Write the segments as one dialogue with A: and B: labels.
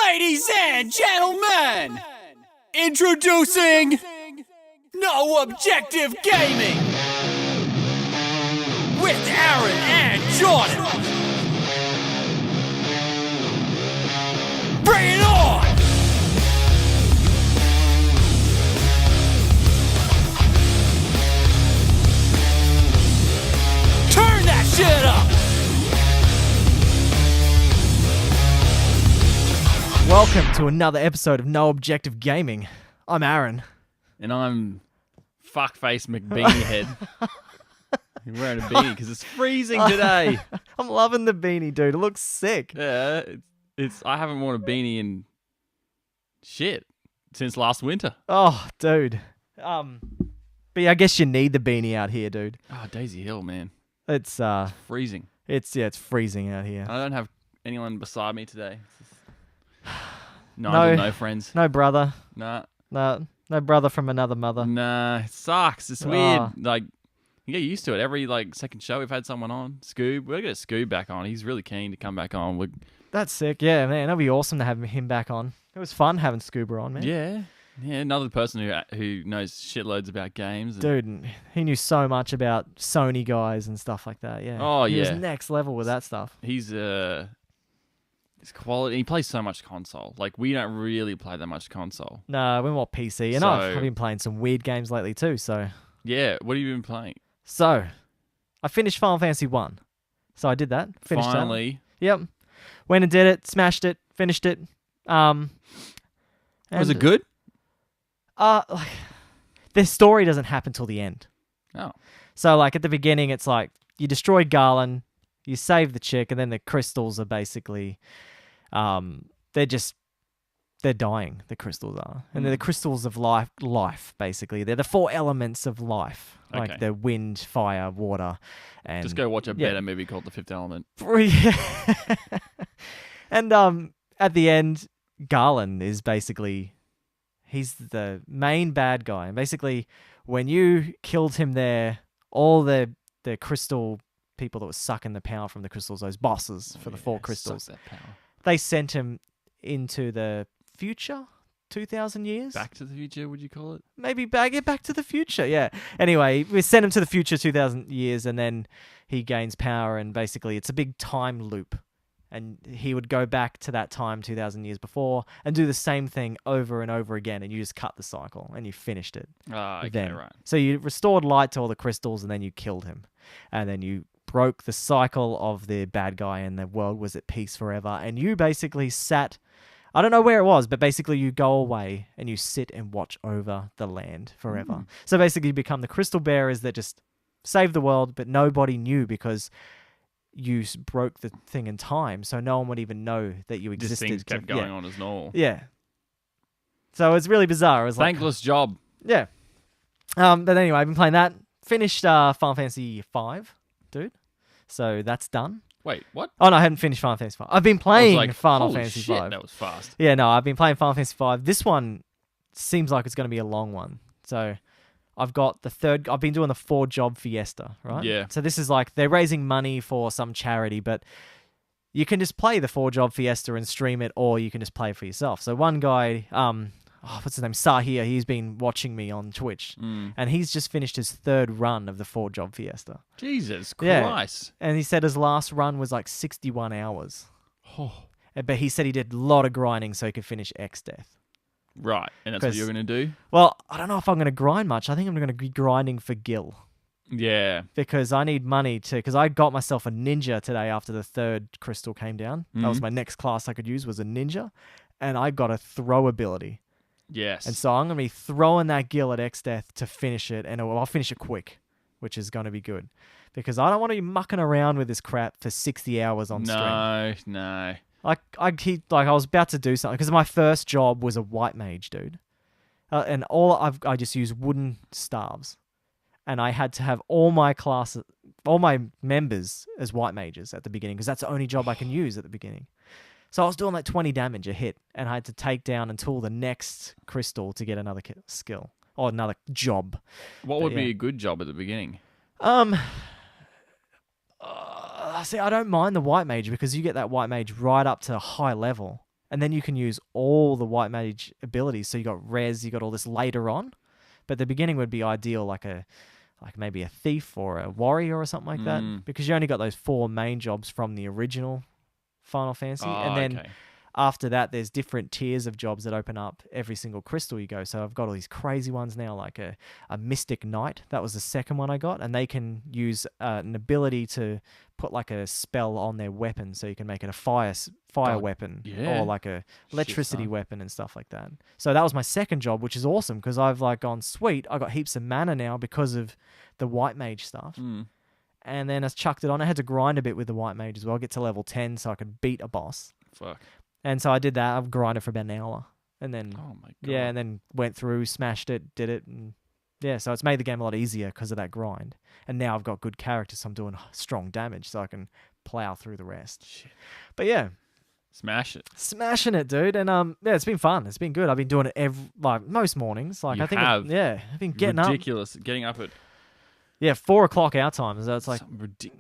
A: Ladies and gentlemen, introducing No Objective Gaming with Aaron and Jordan. Bring it on! Turn that shit up!
B: Welcome to another episode of No Objective Gaming. I'm Aaron.
C: And I'm fuckface McBeanie head. You're wearing a beanie because it's freezing today.
B: I'm loving the beanie, dude. It looks sick.
C: Yeah, it's. I haven't worn a beanie in shit since last winter.
B: Oh, dude. But yeah, I guess you need the beanie out here, dude.
C: Oh, Daisy Hill, man.
B: It's
C: Freezing.
B: it's freezing out here.
C: I don't have anyone beside me today. No friends.
B: No brother.
C: Nah.
B: No brother from another mother.
C: Nah, it sucks. It's weird. Like, you get used to it. Every second show we've had someone on. Scoob. We'll get Scoob back on. He's really keen to come back on.
B: That's sick. Yeah, man. That'd be awesome to have him back on. It was fun having Scuba on, man.
C: Yeah. Yeah, another person who knows shitloads about games.
B: Dude, he knew so much about Sony guys and stuff like that. Yeah.
C: Oh,
B: he
C: yeah.
B: was next level with that stuff.
C: He's quality. He plays so much console. Like, we don't really play that much console.
B: No, we're more PC. And
C: So-
B: I've been playing some weird games lately too, so...
C: Yeah, what have you been playing?
B: So, I finished Final Fantasy 1. So I did that. Finished
C: Finally.
B: that. Yep. Went and did it, smashed it, finished it.
C: Was it good?
B: Like, the story doesn't happen till the end.
C: Oh.
B: So, like, at the beginning, it's like, you destroy Garland, you save the chick, and then the crystals are basically... They're dying, the crystals are. And they're the crystals of life, basically. They're the four elements of life. Like
C: Okay.
B: the wind, fire, water, and...
C: Just go watch a
B: yeah.
C: better movie called The Fifth Element.
B: And at the end, Garland is basically... He's the main bad guy. And basically, when you killed him there, all the crystal people that were sucking the power from the crystals, those bosses for the four crystals,
C: Suck that power.
B: they sent him into the future, 2,000 years?
C: Back to the Future, would you call it?
B: Maybe back to the future, yeah. Anyway, we sent him to the future 2,000 years, and then he gains power, and basically it's a big time loop. And he would go back to that time 2,000 years before and do the same thing over and over again, and you just cut the cycle, and you finished it.
C: Ah, okay,
B: Then.
C: right.
B: So you restored light to all the crystals, and then you killed him. And then you broke the cycle of the bad guy, and the world was at peace forever. And you basically sat... I don't know where it was, but basically you go away and you sit and watch over the land forever. So basically you become the crystal bearers that just save the world, but nobody knew because you broke the thing in time, so no one would even know that you
C: Just
B: existed.
C: things kept going on as normal.
B: Yeah. So it's really bizarre. It was like,
C: Thankless job.
B: yeah. But anyway, I've been playing that. Finished Final Fantasy 5, dude. So that's done.
C: Wait, what?
B: Oh no, I hadn't finished Final Fantasy 5. I've been
C: I was
B: playing
C: like,
B: Final
C: holy
B: Fantasy
C: shit,
B: 5.
C: that was fast.
B: Yeah, no, I've been playing Final Fantasy 5. This one seems like it's going to be a long one. So I've got I've been doing the 4-job fiesta, right?
C: Yeah.
B: So this is like, they're raising money for some charity, but you can just play the 4-job fiesta and stream it, or you can just play it for yourself. So one guy, what's his name? Sahir, he's been watching me on Twitch, and he's just finished his 3rd run of the 4-job fiesta.
C: Jesus
B: Yeah.
C: Christ.
B: And he said his last run was like 61 hours.
C: Oh.
B: But he said he did a lot of grinding so he could finish X-Death.
C: Right, and that's what
B: 'Cause-
C: you're going to do?
B: Well, I don't know if I'm going to grind much. I think I'm going to be grinding for Gil
C: Yeah.
B: because I need money because I got myself a ninja today after the 3rd crystal came down. That was my next class I could use was a ninja, and I got a throw ability.
C: Yes.
B: And so I'm going to be throwing that Gil at X-Death to finish it, and I'll finish it quick, which is going to be good because I don't want to be mucking around with this crap for 60 hours on stream.
C: No.
B: I was about to do something because my first job was a white mage, dude, and I just used wooden staves, and I had to have all my members as white mages at the beginning because that's the only job I can use at the beginning. So I was doing like 20 damage a hit, and I had to take down until the next crystal to get another skill or another job.
C: What
B: But
C: would be
B: yeah.
C: a good job at the beginning?
B: See, I don't mind the white mage because you get that white mage right up to high level. and then you can use all the white mage abilities. So you got res, you got all this later on, but the beginning would be ideal, like maybe a thief or a warrior or something like that, because you only got those 4 main jobs from the original Final Fantasy, and then
C: okay.
B: after that, there's different tiers of jobs that open up every single crystal you go. So I've got all these crazy ones now, like a Mystic Knight. That was the second one I got. And they can use an ability to put like a spell on their weapon. So you can make it a fire weapon
C: yeah.
B: or like a electricity
C: son.
B: weapon and stuff like that. So that was my second job, which is awesome because I've like gone, sweet, I got heaps of mana now because of the white mage stuff. And then I chucked it on. I had to grind a bit with the white mage as well, get to level 10 so I could beat a boss.
C: Fuck.
B: And so I did that. I've grinded for about an hour. And then,
C: Oh my god.
B: yeah, and then went through, smashed it, did it. And yeah, so it's made the game a lot easier because of that grind. And now I've got good characters, so I'm doing strong damage so I can plow through the rest.
C: Shit.
B: But yeah,
C: Smash it.
B: smashing it, dude. And yeah, it's been fun. It's been good. I've been doing it most mornings. Like
C: You
B: I think,
C: have.
B: I've been getting
C: Ridiculous. Getting up at
B: up. 4 o'clock our time. So it's like,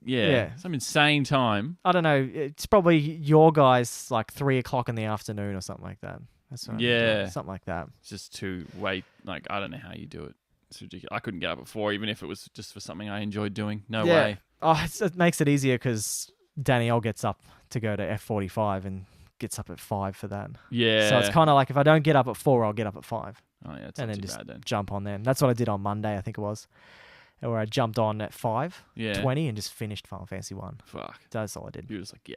B: yeah.
C: some insane time.
B: I don't know. It's probably your guys like 3 o'clock in the afternoon or something like that. That's what I've been doing,
C: Yeah.
B: something like that.
C: It's just too wait. Like I don't know how you do it. It's ridiculous. I couldn't get up at 4, even if it was just for something I enjoyed doing. No way.
B: Oh, it makes it easier because Danielle gets up to go to F45 and gets up at 5 for that.
C: Yeah.
B: So it's kind of like if I don't get up at 4, I'll get up at 5
C: Oh yeah, it's
B: and
C: not
B: then
C: too
B: just
C: bad then.
B: jump on then. That's what I did on Monday, I think it was, where I jumped on at 5:20
C: Yeah.
B: and just finished Final Fantasy 1.
C: Fuck.
B: That's all I did.
C: You were just like, yeah.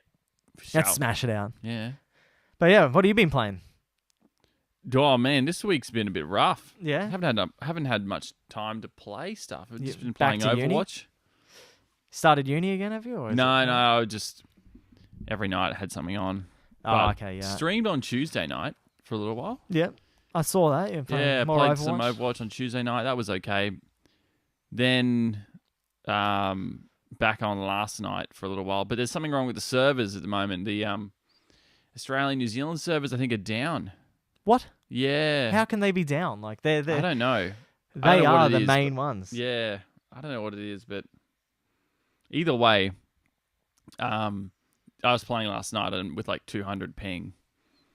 B: Let's
C: shout.
B: smash it out.
C: Yeah.
B: But yeah, what have you been playing?
C: Oh man, this week's been a bit rough.
B: Yeah?
C: Haven't had much time to play stuff. I've just been
B: back
C: playing
B: to uni?
C: Overwatch.
B: Started uni again, have you? Or is
C: No,
B: it-
C: I just every night I had something on.
B: Oh,
C: But
B: okay, yeah.
C: Streamed on Tuesday night for a little while.
B: Yep. I saw that. You're playing
C: Yeah,
B: more
C: played
B: Overwatch.
C: some Overwatch on Tuesday night. That was okay. Then back on last night for a little while. But there's something wrong with the servers at the moment. The Australian New Zealand servers I think are down.
B: What?
C: Yeah.
B: How can they be down? Like they're
C: I don't know. I don't
B: they
C: know what
B: are
C: it
B: the
C: is,
B: main ones.
C: Yeah. I don't know what it is, but either way, I was playing last night and with like 200 ping.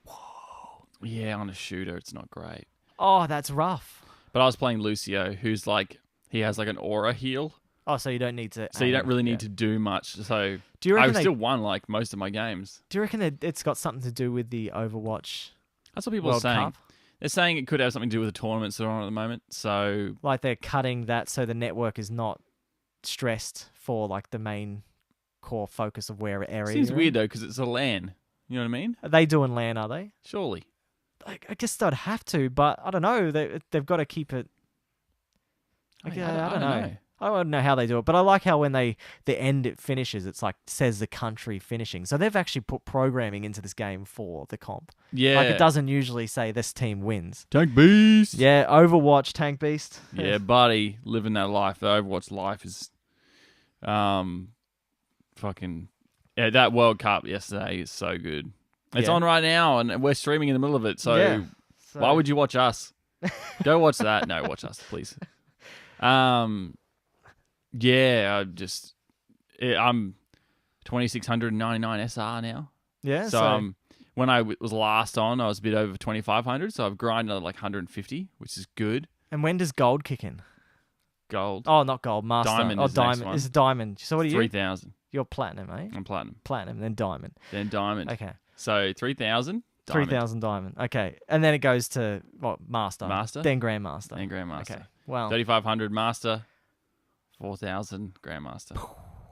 C: Whoa. Yeah, on a shooter, it's not great.
B: Oh, that's rough.
C: But I was playing Lucio, who's like he has like an aura heal,
B: Oh, so you don't need to.
C: so you don't really
B: yeah.
C: need to do much. So
B: Do you
C: I
B: reckon
C: still won like most of my games.
B: Do you reckon that it's got something to do with the Overwatch
C: That's what people are
B: World
C: saying.
B: Cup?
C: They're saying it could have something to do with the tournaments that are on at the moment. So
B: Like they're cutting that so the network is not stressed for like the main core focus of where area.
C: seems
B: you're
C: weird
B: in?
C: though because it's a LAN. You know what I mean?
B: Are they doing LAN? Are they?
C: Surely.
B: I guess they'd have to, but I don't know. They've got to keep it. I don't know. I don't know how they do it, but I like how when the end it finishes, it's like says the country finishing. So they've actually put programming into this game for the comp.
C: Yeah.
B: Like it doesn't usually say this team wins.
C: Tank Beast.
B: Yeah, Overwatch, Tank Beast.
C: Yeah, buddy, living that life. The Overwatch life is, fucking, yeah. That World Cup yesterday is so good. It's
B: Yeah.
C: on right now, and we're streaming in the middle of it. So,
B: Yeah. So-
C: why would you watch us? Go watch that. No, watch us, please. Yeah, I'm 2699 SR now.
B: Yeah,
C: So, when I was last on, I was a bit over 2500. So I've grinded another like 150, which is good.
B: and when does gold kick in?
C: Gold.
B: Oh, not gold, master.
C: Diamond
B: oh,
C: is the next
B: diamond.
C: one.
B: It's diamond. So what are you?
C: 3,000.
B: You're platinum, eh?
C: I'm platinum.
B: Platinum, then diamond.
C: Then diamond.
B: Okay.
C: So 3,000.
B: 3,000 diamond. Okay. And then it goes to what? Master.
C: Master.
B: Then grandmaster.
C: And grandmaster.
B: Okay. Well,
C: 3,500 master. 4,000 grandmaster.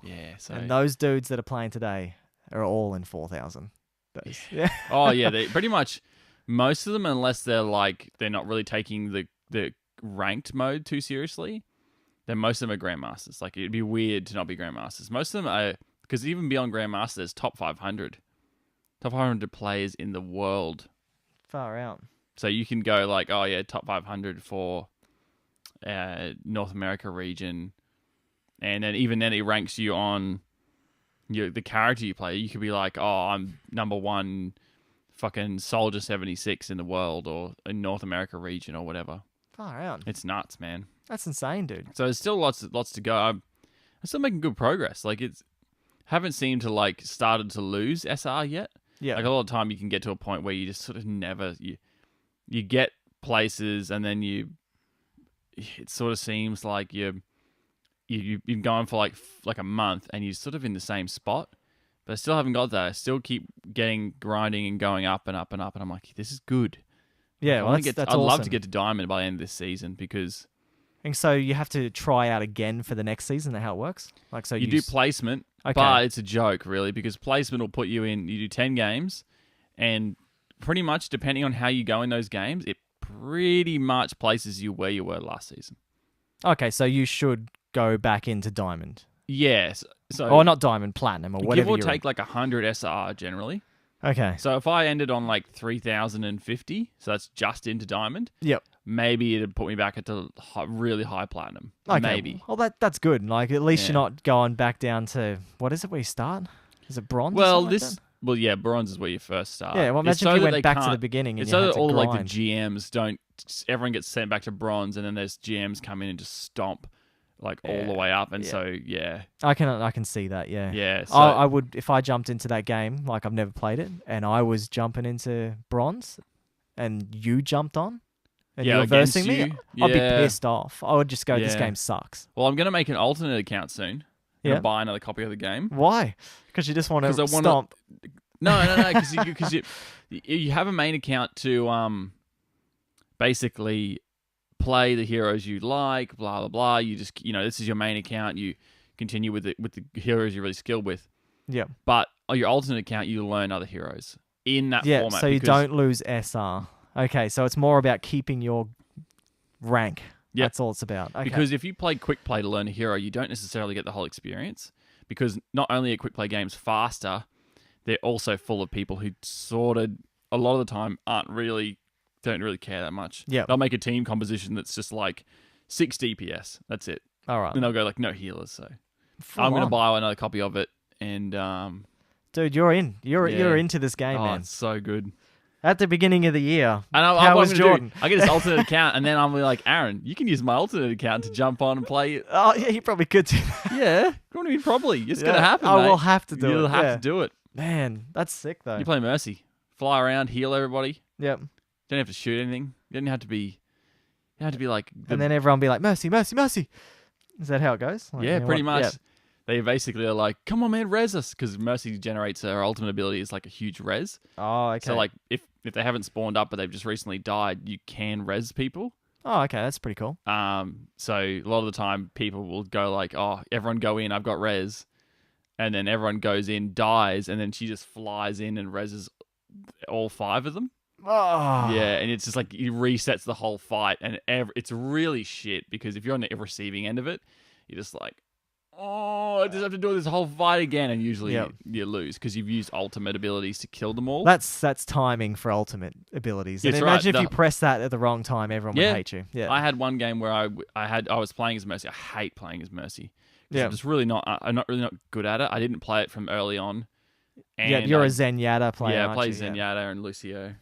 C: Yeah. So.
B: and those dudes that are playing today are all in 4,000. Those. Yeah.
C: Oh yeah, they pretty much most of them, unless they're not really taking the ranked mode too seriously. Then most of them are grandmasters. Like it'd be weird to not be grandmasters. Most of them are because even beyond grandmaster, there's top 500. Top 500 players in the world.
B: Far out.
C: So you can go like, oh yeah, top 500 for North America region, and then even then it ranks you on the character you play. You could be like, oh, I'm number 1 fucking Soldier 76 in the world or in North America region or whatever.
B: Far out.
C: It's nuts, man.
B: That's insane, dude.
C: So there's still lots to go. I'm still making good progress. Like haven't seemed to like started to lose SR yet.
B: Yeah.
C: Like a lot of time you can get to a point where you just sort of never you get places and then it sort of seems like you've been going for like a month and you're sort of in the same spot, but I still haven't got that. I still keep grinding and going up and up and up, and I'm like, this is good.
B: Yeah, well, that's
C: I'd
B: awesome.
C: love to get to Diamond by the end of this season because
B: And so you have to try out again for the next season. How it works? Like so
C: you do placement,
B: Okay.
C: but it's a joke really because placement will put you in. You do 10 games, and pretty much depending on how you go in those games, it pretty much places you where you were last season.
B: Okay, so you should go back into Diamond.
C: Yes. So
B: Or not Diamond, Platinum, or whatever.
C: give or
B: you're
C: take like 100 SR generally.
B: in. Okay.
C: So if I ended on like 3,050, so that's just into Diamond,
B: Yep.
C: maybe it'd put me back into really high Platinum.
B: Okay.
C: Maybe.
B: Well, that's good. Like at least
C: Yeah.
B: you're not going back down to what is it? Where you start? Is it bronze? or
C: Well,
B: something like that?
C: well, yeah, bronze is where you first start.
B: Yeah. Well,
C: It's
B: imagine
C: so
B: if you
C: that
B: went
C: they
B: back to the
C: can't-
B: beginning and
C: It's
B: you
C: so
B: had
C: that
B: to
C: all
B: grind.
C: like the GMs don't. Everyone gets sent back to bronze, and then there's GMs come in and just stomp like all the
B: Yeah,
C: way up, and
B: yeah.
C: so yeah,
B: I can see that. Yeah.
C: yeah. So
B: I would if I jumped into that game like I've never played it and I was jumping into bronze and you jumped on and
C: yeah,
B: you were
C: against
B: versing me,
C: you,
B: I'd be
C: yeah.
B: pissed off. I would just go, this
C: Yeah.
B: game sucks.
C: Well, I'm gonna make an alternate account soon. I'm
B: Yeah.
C: gonna buy another copy of the game.
B: Why? Because you just want
C: 'Cause
B: to
C: I wanna-
B: stomp.
C: No, because you have a main account to basically play the heroes you like, blah blah blah. You just this is your main account. You continue with the heroes you're really skilled with.
B: Yeah.
C: But on your alternate account, you learn other heroes in that
B: Yeah,
C: format.
B: so you
C: because-
B: don't lose SR. Okay, so it's more about keeping your rank.
C: Yep.
B: That's all it's about. Okay.
C: Because if you play quick play to learn a hero, you don't necessarily get the whole experience. Because not only are quick play games faster, they're also full of people who a lot of the time don't really care that much.
B: Yep.
C: They'll make a team composition that's just like 6 DPS. That's it.
B: all right.
C: And they'll go like no healers. So
B: Full
C: I'm going to
B: on.
C: buy another copy of it. And
B: Dude, you're in. You're
C: Yeah.
B: into this game,
C: oh,
B: man.
C: it's so good.
B: At the beginning of the year,
C: And
B: how
C: what
B: was
C: I'm gonna do,
B: Jordan?
C: I get his alternate account, and then I'm like, Aaron, you can use my alternate account to jump on and play.
B: Oh, yeah, you probably could do that.
C: Yeah, what do you mean probably? It's
B: Yeah.
C: gonna happen.
B: I
C: mate.
B: will have to do
C: You'll
B: it.
C: have
B: yeah.
C: to do it.
B: Man, that's sick, though.
C: You play Mercy, fly around, heal everybody.
B: Yep.
C: Don't have to shoot anything. You don't have to be. You have to be like.
B: And then everyone be like, mercy, mercy, mercy. Is that how it goes? Like,
C: yeah,
B: you know
C: pretty
B: what?
C: much. They basically are like, come on, man, res us, because Mercy generates her ultimate ability is like a huge res.
B: Oh, okay.
C: So like, if they haven't spawned up but they've just recently died, you can res people.
B: Oh, okay. That's pretty cool.
C: So a lot of the time people will go like, oh, everyone go in, I've got res. And then everyone goes in, dies, and then she just flies in and reses all 5 of them.
B: Oh.
C: Yeah, and it's just like it resets the whole fight, and it's really shit because if you're on the receiving end of it, you're just like, oh, I just have to do this whole fight again, and usually
B: Yep.
C: you lose because you've used ultimate abilities to kill them all.
B: That's timing for ultimate abilities. And
C: It's right,
B: imagine if
C: the-
B: you press that at the wrong time, everyone
C: Yeah.
B: would hate you. Yeah.
C: I had one game where I was playing as Mercy. I hate playing as Mercy. 'Cause
B: Yeah.
C: I'm just really not. I'm not really not good at it. I didn't play it from early on. And
B: yeah, you're
C: I-
B: a Zenyatta player.
C: Yeah, I
B: aren't
C: play
B: you?
C: Zenyatta and Lucio.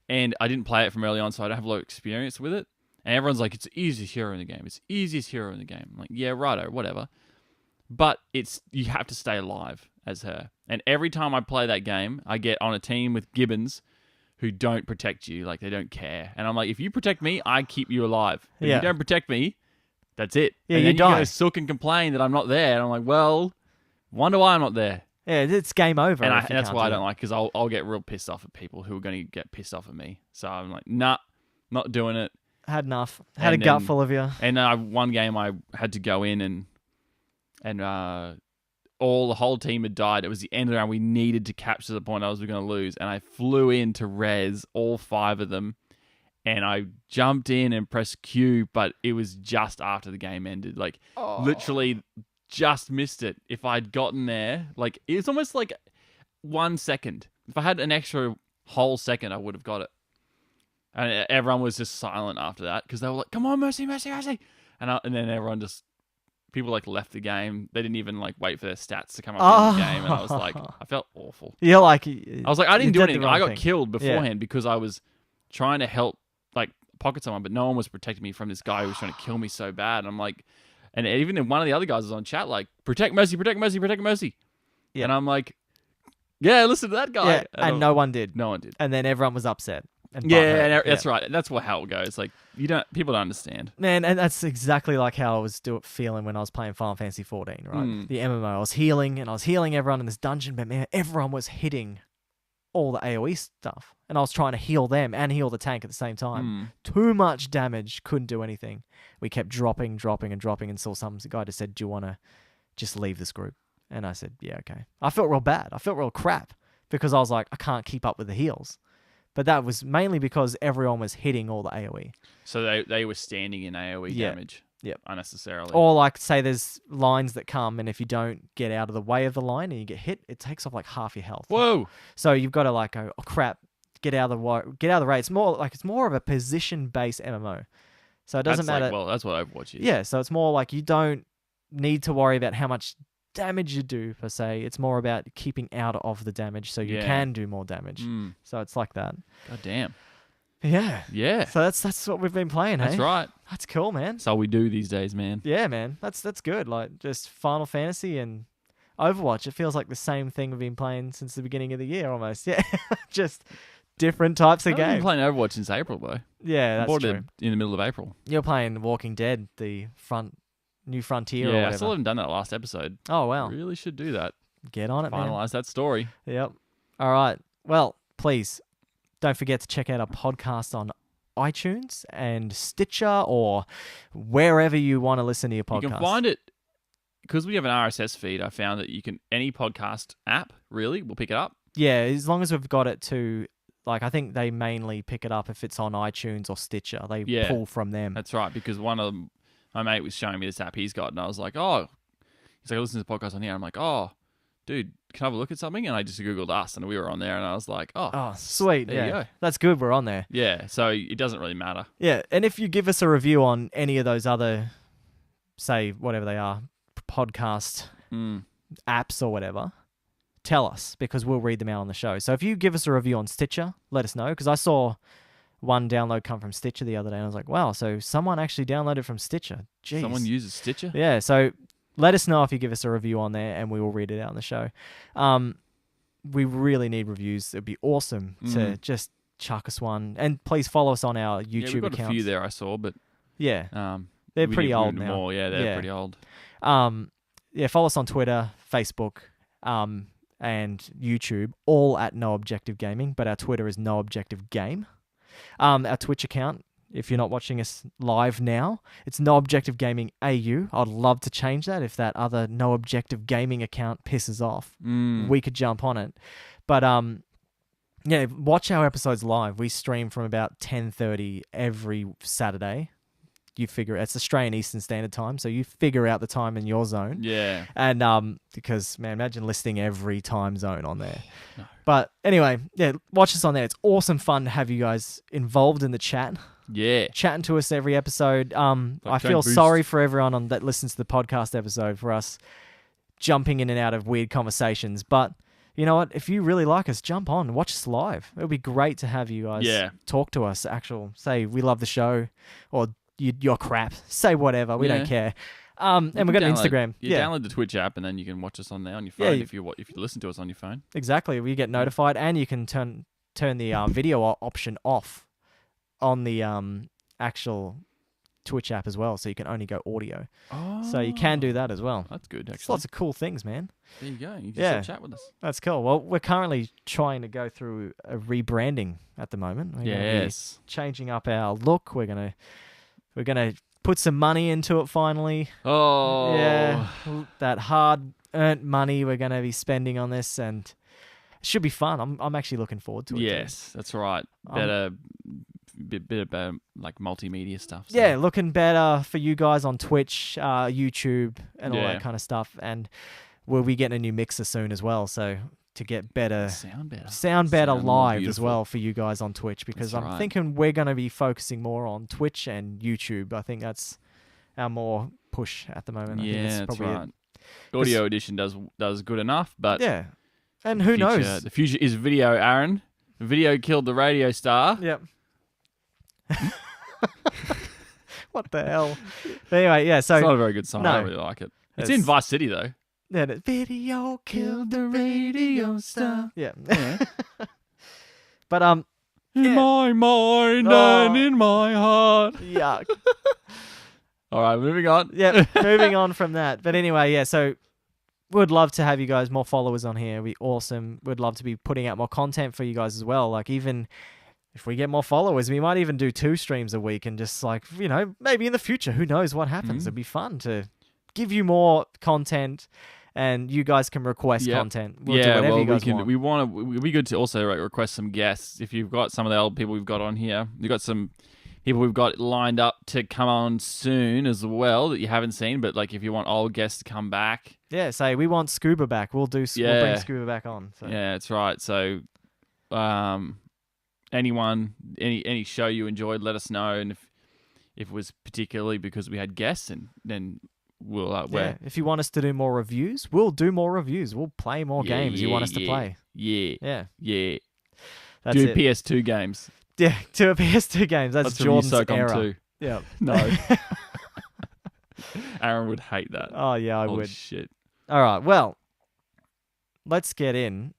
C: And I didn't play it from early on, so I don't have a lot of experience with it. And everyone's like, it's the easiest hero in the game. It's the easiest hero in the game. I'm like, yeah, righto, whatever. But you have to stay alive as her. And every time I play that game, I get on a team with Gibbons who don't protect you. Like, they don't care. And I'm like, if you protect me, I keep you alive. If
B: Yeah.
C: you don't protect me, that's it.
B: Yeah,
C: and
B: you
C: then
B: die.
C: go sook and complain that I'm not there. And I'm like, well, wonder why I'm not there.
B: Yeah, it's game over.
C: And,
B: if you
C: that's
B: can't
C: why I
B: do
C: don't
B: it.
C: like, because I'll get real pissed off at people who are going to get pissed off at me. So I'm like, nah, not doing it.
B: Had enough. Had
C: And
B: a gut
C: then-
B: full of you.
C: And one game I had to go in and the whole team had died. It was the end of the round. We needed to capture the point I was going to lose, and I flew in to res all 5 of them, and I jumped in and pressed Q, but it was just after the game ended. Like literally just missed it. If I'd gotten there, like it was almost like 1 second. If I had an extra whole second, I would have got it. And everyone was just silent after that because they were like, "Come on, Mercy, Mercy, Mercy!" And then everyone just people like left the game. They didn't even like wait for their stats to come up in the game, and I was like, I felt awful.
B: You're like.
C: I was like, I didn't do anything. I got killed
B: Yeah.
C: beforehand because I was trying to help like pocket someone, but no one was protecting me from this guy who was trying to kill me so bad. And I'm like, and even one of the other guys was on chat like, "Protect Mercy, protect Mercy, protect Mercy,"
B: Yeah.
C: and I'm like, Yeah, listen to that guy.
B: Yeah, and no one did.
C: No one did.
B: And then everyone was upset. And
C: Yeah,
B: butthurt.
C: and that's right. That's how it goes. Like people don't understand.
B: Man, and that's exactly like how I was feeling when I was playing Final Fantasy 14, right?
C: Mm.
B: The MMO. I was healing everyone in this dungeon, but man, everyone was hitting all the AoE stuff. And I was trying to heal them and heal the tank at the same time. Too much damage, couldn't do anything. We kept dropping until some guy just said, "Do you want to just leave this group?" And I said, "Yeah, okay." I felt real bad. I felt real crap because I was like, I can't keep up with the heals. But that was mainly because everyone was hitting all the AoE.
C: So they were standing in AoE
B: Yeah.
C: damage.
B: Yep.
C: Unnecessarily.
B: Or like, say there's lines that come, and if you don't get out of the way of the line and you get hit, it takes off like half your health.
C: Whoa.
B: So you've got to like go, oh crap, get out of the way. It's more of a position-based MMO. So it doesn't matter.
C: That's what Overwatch is.
B: Yeah, so it's more like you don't need to worry about how much damage you do per se. It's more about keeping out of the damage so you
C: Yeah.
B: can do more damage.
C: Mm.
B: So it's like that.
C: God damn.
B: Yeah.
C: Yeah.
B: So that's what we've been playing,
C: That's
B: hey?
C: right.
B: That's cool, man.
C: That's all we do these days, man.
B: Yeah, man. That's good. Like just Final Fantasy and Overwatch. It feels like the same thing we've been playing since the beginning of the year almost. Yeah. Just different types of
C: I've been
B: games.
C: playing Overwatch since April, though.
B: Yeah, that's
C: Bought
B: true.
C: it in the middle of April.
B: You're playing Walking Dead, the New Frontier or
C: Yeah, I
B: whatever.
C: still haven't done that last episode.
B: Oh, wow.
C: Really should do that.
B: Get on it, man.
C: Finalize that story.
B: Yep. All right. Well, please don't forget to check out our podcast on iTunes and Stitcher or wherever you want to listen to your podcast.
C: You can find it because we have an RSS feed. I found that you can any podcast app really will pick it up.
B: Yeah, as long as we've got it to, like, I think they mainly pick it up if it's on iTunes or Stitcher. They
C: Yeah.
B: pull from them.
C: That's right, because one of them, my mate was showing me this app he's got, and I was like, oh, he's like, listen to the podcast on here. I'm like, oh, dude, can I have a look at something? And I just Googled us, and we were on there, and I was like, oh,
B: Oh, sweet.
C: there you
B: Yeah.
C: go.
B: That's good. We're on there.
C: Yeah, so it doesn't really matter.
B: Yeah. And if you give us a review on any of those other, say, whatever they are, podcast
C: Mm.
B: apps or whatever, tell us because we'll read them out on the show. So if you give us a review on Stitcher, let us know because I saw one download come from Stitcher the other day and I was like, wow, so someone actually downloaded from Stitcher. Jeez.
C: Someone uses Stitcher?
B: Yeah, so let us know if you give us a review on there and we will read it out on the show. We really need reviews. It'd be awesome to just chuck us one. And please follow us on our YouTube
C: Yeah, we've got
B: accounts.
C: a few there I saw, but
B: Yeah.
C: we
B: pretty
C: need
B: old
C: more.
B: now.
C: Yeah, they're
B: Yeah.
C: pretty old.
B: Yeah, follow us on Twitter, Facebook, and YouTube, all at No Objective Gaming, but our Twitter is No Objective Game. Our Twitch account, if you're not watching us live now, it's No Objective Gaming AU. I'd love to change that if that other No Objective Gaming account pisses off. We could jump on it. But yeah, watch our episodes live. We stream from about 10:30 every Saturday. You figure it's Australian Eastern Standard Time, so you figure out the time in your zone.
C: Yeah.
B: And because man, imagine listing every time zone on there. No. But anyway, yeah, watch us on there. It's awesome fun to have you guys involved in the chat,
C: Yeah.
B: chatting to us every episode. I feel
C: Boost.
B: sorry for everyone that listens to the podcast episode for us jumping in and out of weird conversations. But you know what? If you really like us, jump on, watch us live. It would be great to have you guys talk to us. Say we love the show, or you're crap. Say whatever. We don't care. And we've got an Instagram.
C: Download the Twitch app and then you can watch us on there on your phone if you listen to us on your phone.
B: Exactly. We get notified, and you can turn the video option off on the actual Twitch app as well, so you can only go audio.
C: Oh,
B: So you can do that as well.
C: That's good.
B: It's
C: Actually,
B: lots of cool things, man.
C: there you go. You can
B: Yeah.
C: still chat with us.
B: That's cool. Well, we're currently trying to go through a rebranding at the moment. We're gonna be
C: Yes.
B: changing up our look. We're gonna put some money into it finally.
C: Oh.
B: Yeah, that hard earned money we're gonna be spending on this, and it should be fun. I'm actually looking forward to it. too.
C: Yes, that's right. Better, bit about like multimedia stuff. So.
B: Yeah, looking better for you guys on Twitch, YouTube, and all
C: Yeah.
B: that kind of stuff. And we'll be getting a new mixer soon as well. So to get better,
C: Sound better.
B: sound better
C: Sound more
B: live as
C: beautiful.
B: well for you guys on Twitch, because
C: That's
B: I'm
C: right.
B: thinking we're going to be focusing more on Twitch and YouTube. I think that's our more push at the moment. I think
C: Yeah, that's
B: probably
C: right. Audio edition does good enough, but
B: Yeah. And who knows?
C: The future is video, Aaron. Video killed the radio star.
B: Yep. What the hell? But anyway, yeah, so
C: It's not a very good song. I
B: no.
C: don't really like it. It's
B: It's-
C: in Vice City though.
B: Then video killed the radio star. Yeah.
C: Yeah.
B: But
C: In
B: Yeah.
C: my mind
B: Oh.
C: and in my heart.
B: yuck.
C: All right, moving on.
B: Yeah, moving on from that. But anyway, yeah, so would love to have you guys more followers on here. It'd be awesome. Would love to be putting out more content for you guys as well. Like, even if we get more followers, we might even do 2 streams a week and just like, maybe in the future, who knows what happens.
C: Mhm.
B: It'd be fun to give you more content, and you guys can request
C: Yep.
B: content. We'll do whatever you guys want.
C: We want to. It'd be good to also like, request some guests. If you've got some of the old people we've got on here, we've got some people we've got lined up to come on soon as well that you haven't seen. But like, if you want old guests to come back,
B: Yeah, say we want Scuba back. We'll bring
C: Yeah.
B: Scuba back on. So.
C: yeah, that's right. So, any show you enjoyed, let us know, and if it was particularly because we had guests, and then we'll
B: Yeah, if you want us to do more reviews, we'll do more reviews. We'll play more games you want us to play.
C: Yeah,
B: Yeah, that's
C: do
B: it.
C: PS2 games.
B: Yeah, to a PS2 games. That's
C: Let's review
B: Jordan's
C: SOCOM
B: era.
C: 2.
B: Yeah.
C: No. Aaron would hate that.
B: Oh yeah, I
C: Holy
B: would.
C: shit.
B: All right. Well, let's get in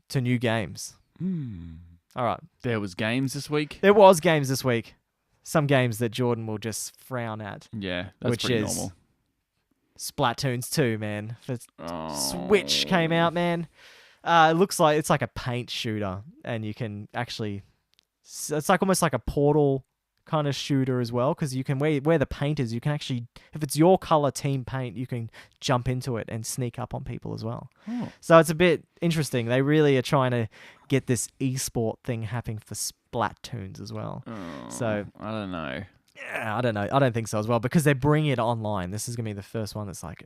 B: to new games. All right.
C: There was games this week.
B: There was games this week. Some games that Jordan will just frown at.
C: Yeah, that's
B: Which
C: pretty
B: is-
C: normal.
B: Splatoons 2, man. The
C: Oh.
B: Switch came out, man. It looks like it's like a paint shooter, and you can actually. It's like almost like a Portal kind of shooter as well, because you can where the paint is, you can actually, if it's your color team paint, you can jump into it and sneak up on people as well.
C: Oh.
B: So it's a bit interesting. They really are trying to get this esport thing happening for Splatoons as well. So-
C: I don't know.
B: Yeah, I don't know. I don't think so as well, because they're bringing it online. This is gonna be the first one that's like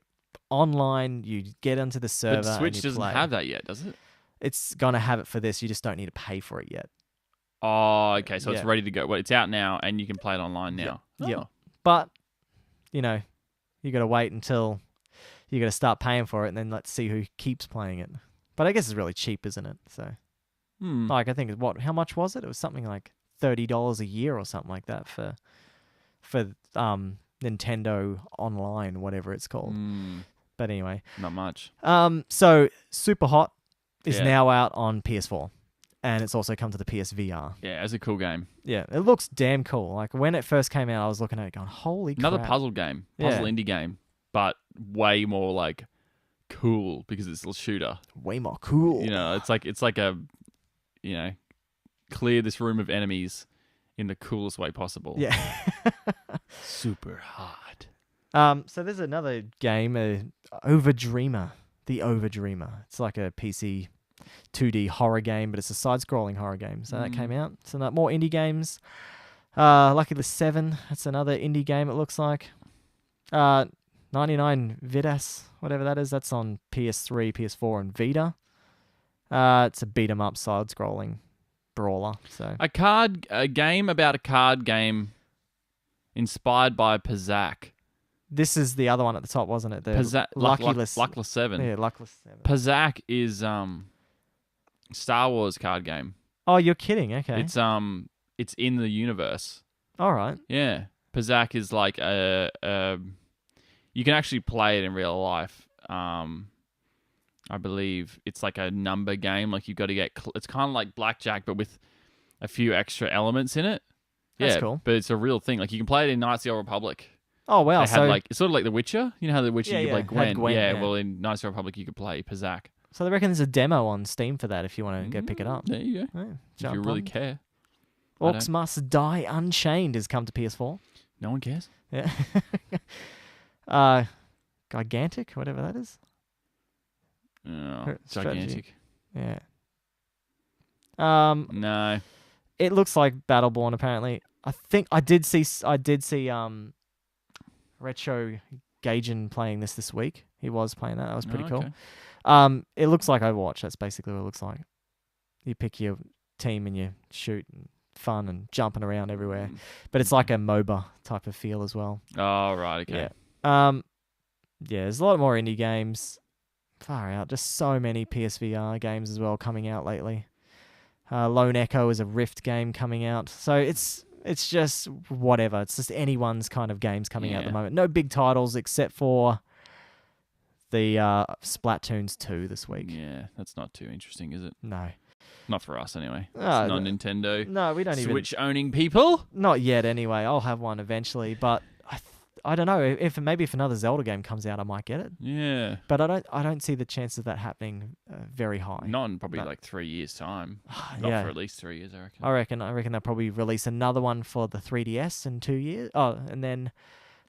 B: online. You get onto the server.
C: But Switch
B: and you
C: doesn't
B: play.
C: have that yet, does it?
B: It's gonna have it for this. You just don't need to pay for it yet.
C: Oh, okay. So it's
B: Yeah.
C: ready to go. Well, it's out now, and you can play it online now.
B: Yeah.
C: Oh.
B: But you got to wait until you got to start paying for it, and then let's see who keeps playing it. But I guess it's really cheap, isn't it? So,
C: Hmm.
B: like, I think how much was it? It was something like $30 a year or something like that for Nintendo Online, whatever it's called.
C: Hmm.
B: But anyway,
C: Not much.
B: so Super Hot is
C: Yeah.
B: now out on PS4, and it's also come to the PSVR.
C: Yeah, it's a cool game.
B: Yeah, it looks damn cool. Like, when it first came out, I was looking at it going, "Holy
C: Another
B: crap!"
C: puzzle game, puzzle
B: Yeah.
C: indie game, but way more like cool because it's a shooter.
B: Way more cool.
C: You know, it's like a, clear this room of enemies in the coolest way possible.
B: Yeah.
C: Super hard.
B: So there's another game, Overdreamer. The Overdreamer. It's like a PC 2D horror game, but it's a side-scrolling horror game. So that came out. So more indie games. Lucky the 7. That's another indie game, it looks like. 99 Vidas, whatever that is. That's on PS3, PS4, and Vita. It's a beat-em-up side-scrolling brawler. So
C: A game about a card game inspired by Pazak.
B: this is the other one at the top, wasn't it? The
C: Luckless
B: Luckless
C: 7.
B: Yeah, Luckless 7.
C: Pazak is Star Wars card game.
B: Oh, you're kidding. Okay.
C: It's in the universe.
B: All right.
C: Yeah. Pazak is like you can actually play it in real life. I believe it's like a number game. Like you've got to get. It's kind of like blackjack, but with a few extra elements in it.
B: That's
C: Yeah,
B: cool.
C: But it's a real thing. Like you can play it in Knights of the Old Republic.
B: Oh, wow.
C: They
B: So,
C: had like it's sort of like The Witcher. You know how The Witcher
B: Yeah,
C: you
B: yeah,
C: play
B: had
C: Gwen.
B: Gwen,
C: Yeah,
B: yeah.
C: well in Knights of the Republic you could play Pazak.
B: so they reckon there's a demo on Steam for that if you want to go pick it up.
C: There you go.
B: Yeah,
C: If you
B: jump
C: really
B: on.
C: care. I
B: Orcs
C: don't.
B: Must Die Unchained has come to PS4.
C: No one cares.
B: Yeah. Gigantic, whatever that is.
C: Oh,
B: Strategy.
C: gigantic.
B: Yeah.
C: No.
B: It looks like Battleborn. Apparently, I think I did see Retro Gaijin playing this week. He was playing that. That was pretty
C: Oh,
B: cool.
C: okay.
B: It looks like Overwatch. That's basically what it looks like. You pick your team and you shoot, and fun and jumping around everywhere. But it's like a MOBA type of feel as well.
C: Oh, right. Okay.
B: Yeah. Yeah, there's a lot more indie games. Far out. Just so many PSVR games as well coming out lately. Lone Echo is a Rift game coming out. So it's just whatever. It's just anyone's kind of games coming out at the
C: Yeah.
B: moment. No big titles except for the Splatoons 2 this week.
C: Yeah, that's not too interesting, is it?
B: No.
C: Not for us, anyway.
B: No,
C: It's not Nintendo.
B: No, we don't even.
C: Switch owning people.
B: Not yet, anyway. I'll have one eventually, but I don't know. If another Zelda game comes out, I might get it.
C: Yeah.
B: But I don't see the chances of that happening very high.
C: Not in probably
B: No.
C: like 3 years' time. Not
B: Yeah.
C: for at least 3 years, I reckon.
B: I reckon they'll probably release another one for the 3DS in 2 years. Oh, and then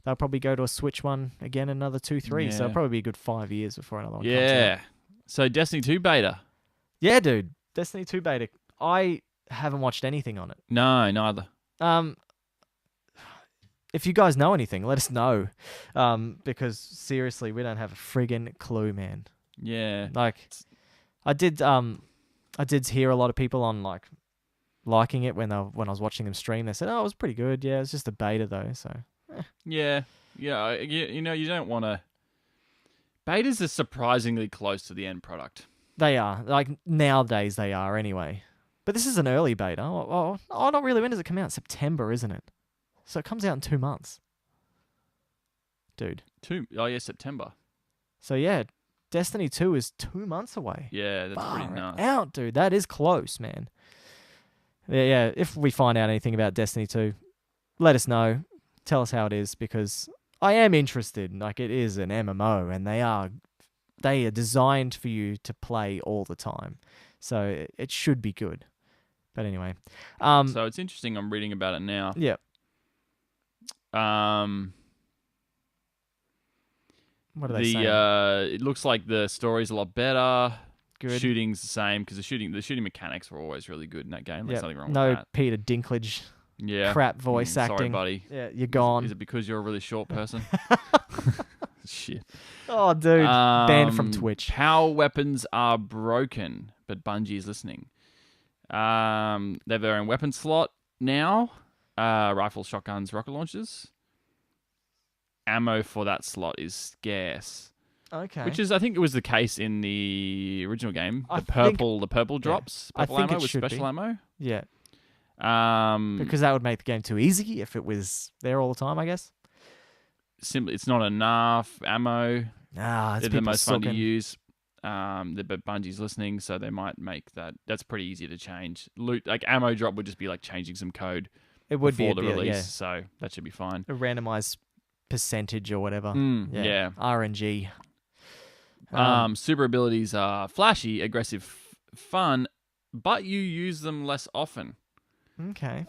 B: they'll probably go to a Switch one again in another 2-3. So
C: Yeah.
B: it'll probably be a good 5 years before another one comes out.
C: Yeah. So Destiny 2 beta.
B: Yeah, dude. Destiny 2 beta. I haven't watched anything on it.
C: No, neither.
B: If you guys know anything, let us know. Because seriously, we don't have a friggin' clue, man.
C: Yeah.
B: Like, I did hear a lot of people on like liking it when I was watching them stream. They said, "Oh, it was pretty good." Yeah, it's just a beta though. So
C: Yeah. Yeah. You know, you don't want to. Betas are surprisingly close to the end product.
B: they are like nowadays they are anyway. But this is an early beta. Oh, not really. When does it come out? September, isn't it? So it comes out in 2 months, dude.
C: Oh, yeah, September.
B: So yeah, Destiny 2 is 2 months away.
C: Yeah, that's pretty
B: Far
C: nuts.
B: out, dude. That is close, man. Yeah, if we find out anything about Destiny 2, let us know. Tell us how it is, because I am interested. Like, it is an MMO, and they are designed for you to play all the time. So it should be good. But anyway.
C: So it's interesting. I'm reading about it now.
B: Yeah. What are they saying?
C: It looks like the story's a lot better.
B: Good.
C: Shooting's the same, because the shooting mechanics were always really good in that game. There's
B: Yep.
C: nothing wrong
B: No
C: with that.
B: Peter Dinklage
C: Yeah.
B: crap voice
C: Sorry,
B: acting.
C: buddy.
B: Yeah, you're gone.
C: Is it because you're a really short person? Shit.
B: Oh, dude. Banned from Twitch.
C: Power weapons are broken, but Bungie is listening. They have their own weapon slot now. Rifles, shotguns, rocket launchers. Ammo for that slot is scarce.
B: Okay.
C: Which is, I think it was the case in the original game.
B: I
C: The
B: think-
C: purple drops.
B: I
C: Purple
B: think
C: ammo
B: it
C: with
B: should
C: special
B: be.
C: ammo.
B: Yeah.
C: Um,
B: Because that would make the game too easy if it was there all the time, I guess.
C: simply, it's not enough ammo.
B: Ah, it's
C: They're the
B: people
C: most fun to
B: sucking.
C: use. But Bungie's listening, so they might make that. That's pretty easy to change. Loot, like ammo drop, would just be like changing some code
B: It would be
C: before
B: a
C: the release,
B: yeah,
C: so that should be fine.
B: a randomized percentage or whatever.
C: Yeah.
B: RNG.
C: Super abilities are flashy, aggressive, fun, but you use them less often.
B: Okay.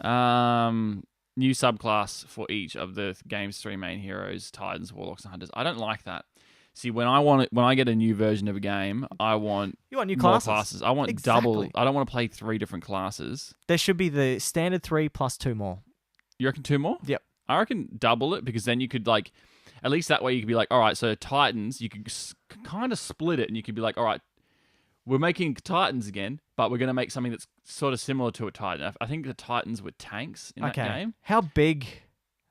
C: New subclass for each of the game's 3 main heroes: Titans, Warlocks, and Hunters. I don't like that. See, when I get a new version of a game, I want
B: You want new
C: more
B: classes.
C: I want double.
B: Exactly.
C: I don't want to play 3 different classes.
B: There should be the standard 3 plus 2 more.
C: You reckon 2 more?
B: Yep.
C: I reckon double it, because then you could like, at least that way you could be like, all right, so Titans, you could kind of split it, and you could be like, all right, we're making Titans again, but we're going to make something that's sort of similar to a Titan. I think the Titans were tanks in that game.
B: How big,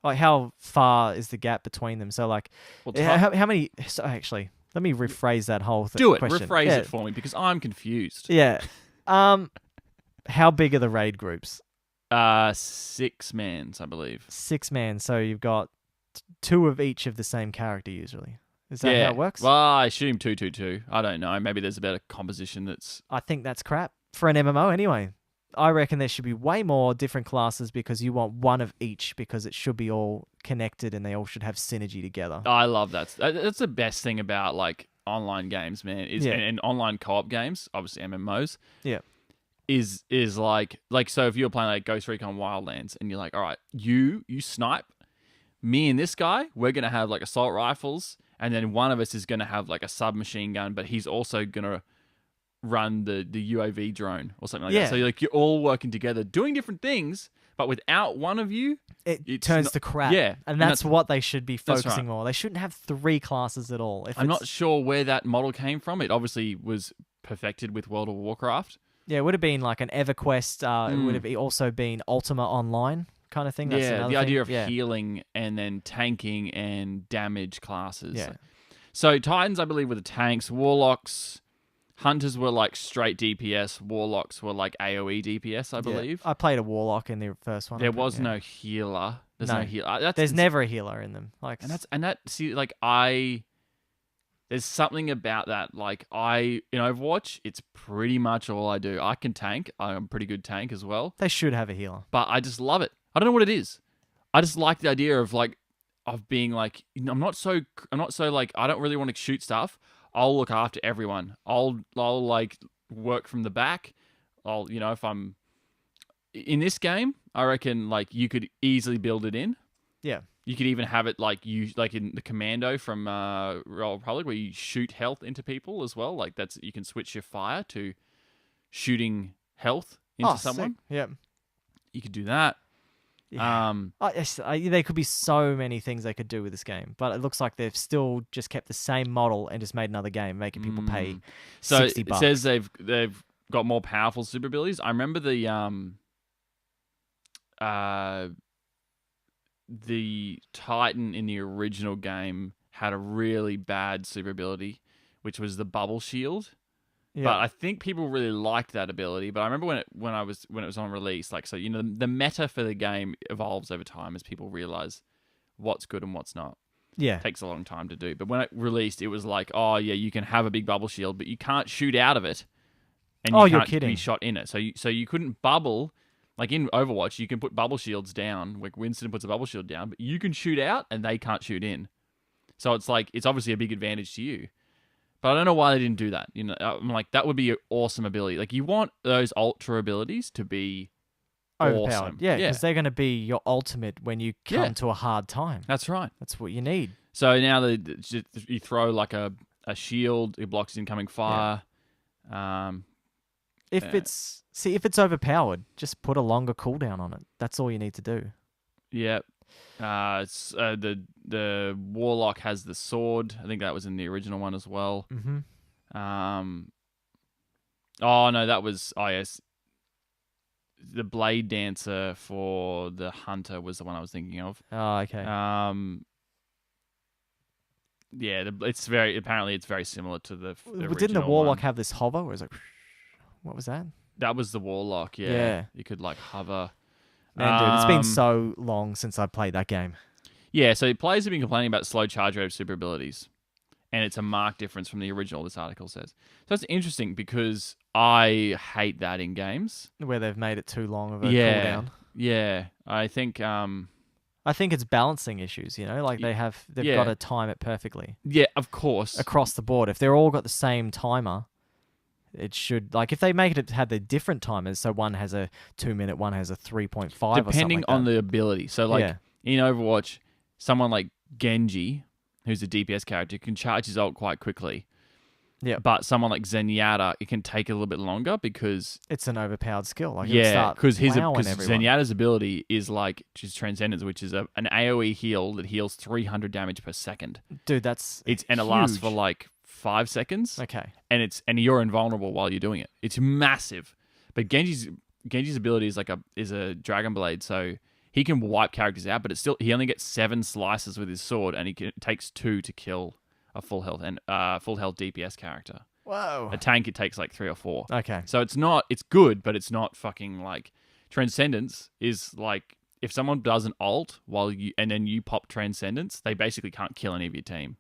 B: like how far is the gap between them? So like,
C: Well,
B: how many, so actually, let me rephrase that whole
C: do it.
B: question.
C: Rephrase
B: Yeah.
C: it for me, because I'm confused.
B: Yeah. How big are the raid groups?
C: 6 mans, I believe.
B: 6 man, so you've got 2 of each of the same character usually. Is that how it works?
C: Well, I assume 2-2-2. I don't know. Maybe there's a better composition that's.
B: I think that's crap for an MMO anyway. I reckon there should be way more different classes, because you want one of each, because it should be all connected and they all should have synergy together.
C: I love that. That's the best thing about like online games, man. Is
B: Yeah.
C: and online co-op games, obviously MMOs.
B: Yeah.
C: Is like so if you're playing like Ghost Recon Wildlands and you're like, all right, you snipe, me and this guy, we're gonna have like assault rifles, and then one of us is gonna have like a submachine gun, but he's also gonna run the UAV drone or something like
B: Yeah.
C: that. So you're all working together, doing different things, but without one of you,
B: It
C: it's
B: turns
C: not-
B: to crap.
C: yeah,
B: And that's what they should be
C: that's
B: focusing
C: right.
B: more. They shouldn't have 3 classes at all. If
C: I'm
B: it's-
C: not sure where that model came from. It obviously was perfected with World of Warcraft.
B: Yeah, it would have been like an EverQuest. It would have also been Ultima Online kind of thing. That's
C: Yeah,
B: another
C: the idea
B: thing.
C: of
B: Yeah.
C: healing and then tanking and damage classes.
B: Yeah.
C: So Titans, I believe, were the tanks. Warlocks, Hunters were like straight DPS. Warlocks were like AoE DPS, I
B: Yeah.
C: believe.
B: I played a Warlock in the first one.
C: There
B: but
C: was
B: yeah.
C: no healer. There's
B: No.
C: no healer.
B: There's never a healer in them. Like
C: And that see, like I There's something about that. Like in Overwatch, it's pretty much all I do. I can tank. I'm a pretty good tank as well.
B: They should have a healer.
C: But I just love it. I don't know what it is. I just like the idea of being like, I'm not so like, I don't really want to shoot stuff. I'll look after everyone. I'll like work from the back. If I'm in this game, I reckon like you could easily build it in.
B: Yeah.
C: You could even have it like in the Commando from Royal Republic, where you shoot health into people as well. Like you can switch your fire to shooting health into someone.
B: Sick. Yeah.
C: You could do that.
B: Yeah. There could be so many things they could do with this game, but it looks like they've still just kept the same model and just made another game, making people pay
C: So
B: $60.
C: it says they've got more powerful super abilities. I remember the Titan in the original game had a really bad super ability, which was the bubble shield.
B: Yeah.
C: But I think people really liked that ability. But I remember when it was on release, like, so the meta for the game evolves over time as people realize what's good and what's not.
B: Yeah.
C: It takes a long time to do. But when it released, it was like, oh yeah, you can have a big bubble shield, but you can't shoot out of it, and you
B: you're
C: can't
B: kidding.
C: be shot in it. So you couldn't bubble. Like in Overwatch, you can put bubble shields down. Like Winston puts a bubble shield down, but you can shoot out and they can't shoot in. So it's like, it's obviously a big advantage to you. But I don't know why they didn't do that. I'm like, that would be an awesome ability. Like, you want those ultra abilities to be
B: Overpowered.
C: awesome.
B: Yeah, because they're going to be your ultimate when you come to a hard time.
C: That's right.
B: That's what you need.
C: So now you throw like a shield, it blocks incoming fire.
B: If it's overpowered, just put a longer cooldown on it. That's all you need to do.
C: Yeah. It's the Warlock has the sword. I think that was in the original one as well.
B: Mm-hmm.
C: Oh no, that was yes. The Blade Dancer for the Hunter was the one I was thinking of.
B: Oh, okay.
C: Yeah, it's very similar to the original.
B: Didn't the Warlock
C: one.
B: have this hover? Where it was like, what was that?
C: That was the Warlock. Yeah.
B: Yeah.
C: You could like hover.
B: Man, dude, it's been so long since I played that game.
C: Yeah, so players have been complaining about slow charge rate of super abilities, and it's a marked difference from the original, this article says. So it's interesting because I hate that in games.
B: Where they've made it too long of a cooldown.
C: Yeah, I think
B: it's balancing issues, like they've got to time it perfectly.
C: Yeah, of course.
B: Across the board. If they're all got the same timer, it should, like, if they make it have the different timers, so one has a 2 minute, one has a 3.5 or something
C: depending
B: like
C: on
B: that.
C: the ability. So like in Overwatch, someone like Genji, who's a DPS character, can charge his ult quite quickly.
B: Yeah.
C: But someone like Zenyatta, it can take a little bit longer because
B: it's an overpowered skill. Like,
C: because
B: everyone.
C: Zenyatta's ability is like just Transcendence, which is an AoE heal that heals 300 damage per second.
B: Dude,
C: and it lasts for like 5 seconds.
B: Okay.
C: And you're invulnerable while you're doing it. It's massive. But Genji's ability is a Dragon Blade, so he can wipe characters out, but he only gets 7 slices with his sword, and it takes 2 to kill a full health DPS character.
B: Whoa.
C: A tank, it takes like 3 or 4.
B: Okay.
C: So it's good, but it's not fucking like Transcendence is like, if someone does an ult and then you pop Transcendence, they basically can't kill any of your team.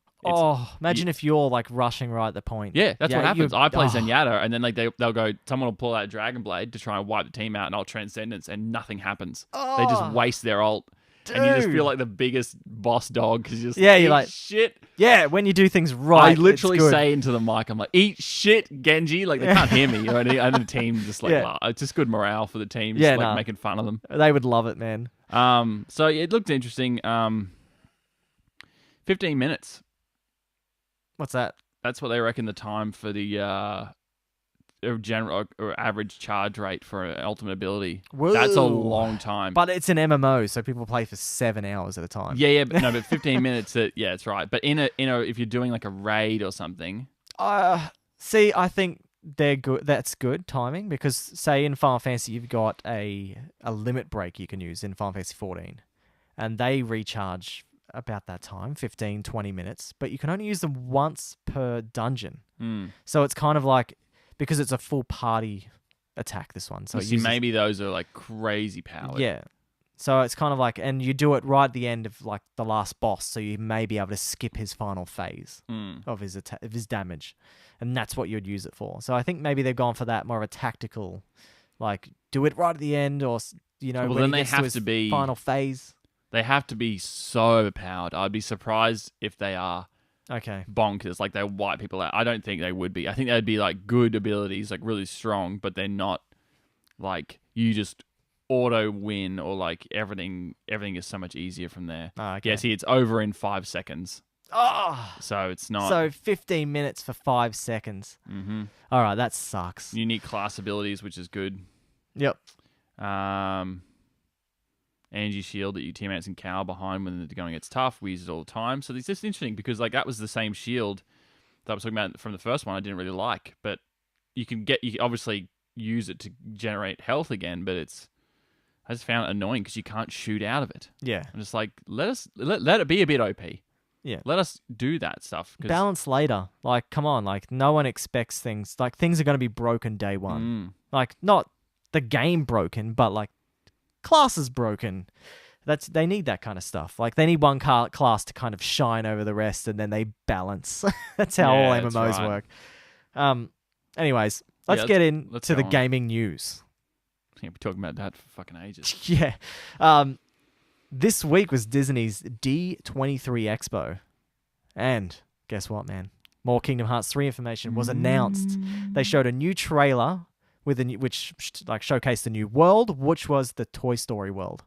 B: Imagine if you're like rushing right at the point.
C: Yeah, that's what happens. I play Zenyatta, and then like they'll go, someone will pull out Dragon Blade to try and wipe the team out, and I'll Transcendence, and nothing happens. They just waste their ult, and you just feel like the biggest boss dog because you're just
B: you're like
C: shit.
B: Yeah, when you do things right,
C: I literally say into the mic, I'm like, eat shit, Genji. Like they can't hear me, or any other team just like, it's just good morale for the team. Just making fun of them.
B: They would love it, man.
C: So it looked interesting. 15 minutes.
B: What's that?
C: That's what they reckon the time for the general or average charge rate for an ultimate ability.
B: Whoa.
C: That's a long time.
B: But it's an MMO, so people play for 7 hours at a time.
C: Yeah, but 15 minutes. That's right. But in a if you're doing like a raid or something.
B: See, I think they're good. That's good timing because, say, in Final Fantasy, you've got a limit break you can use in Final Fantasy 14, and they recharge about that time, 15, 20 minutes, but you can only use them once per dungeon. So it's kind of like, because it's a full party attack, this one. So
C: maybe those are like crazy powered.
B: Yeah. So it's kind of like, and you do it right at the end of like the last boss, so you may be able to skip his final phase of his of his damage, and that's what you'd use it for. So I think maybe they've gone for that more of a tactical, like do it right at the end, or
C: Well,
B: when
C: then
B: he
C: they
B: gets
C: have
B: to his
C: to be-
B: final phase.
C: They have to be so overpowered. I'd be surprised if they are
B: Okay.
C: bonkers, like they wipe people out. I don't think they would be. I think they'd be like good abilities, like really strong, but they're not like you just auto win or like everything is so much easier from there.
B: Oh, okay.
C: Yeah, see, it's over in 5 seconds.
B: Oh,
C: So it's not
B: so 15 minutes for 5 seconds. All right, that sucks.
C: unique class abilities, which is good.
B: Yep.
C: Energy shield that your teammates can cower behind when the going gets tough. We use it all the time. So it's just interesting because like that was the same shield that I was talking about from the first one. I didn't really like, but you can obviously use it to generate health again. But I just found it annoying because you can't shoot out of it.
B: Yeah.
C: I'm just like let it be a bit OP.
B: Yeah.
C: Let us do that stuff. 'Cause-
B: Balance later. Like, come on. Like, no one expects things. Like, things are going to be broken day one. Like, not the game broken, but like classes broken. They need that kind of stuff. Like, they need one class to kind of shine over the rest, and then they balance. That's how all
C: Yeah, that's
B: MMOs
C: right.
B: work. Anyways, let's
C: Yeah,
B: get
C: let's
B: into the
C: go on.
B: gaming news.
C: Can't be talking about that for fucking ages.
B: Yeah. This week was Disney's D23 Expo. And guess what, man? More Kingdom Hearts 3 information was announced. They showed a new trailer which showcased the new world, which was the Toy Story world.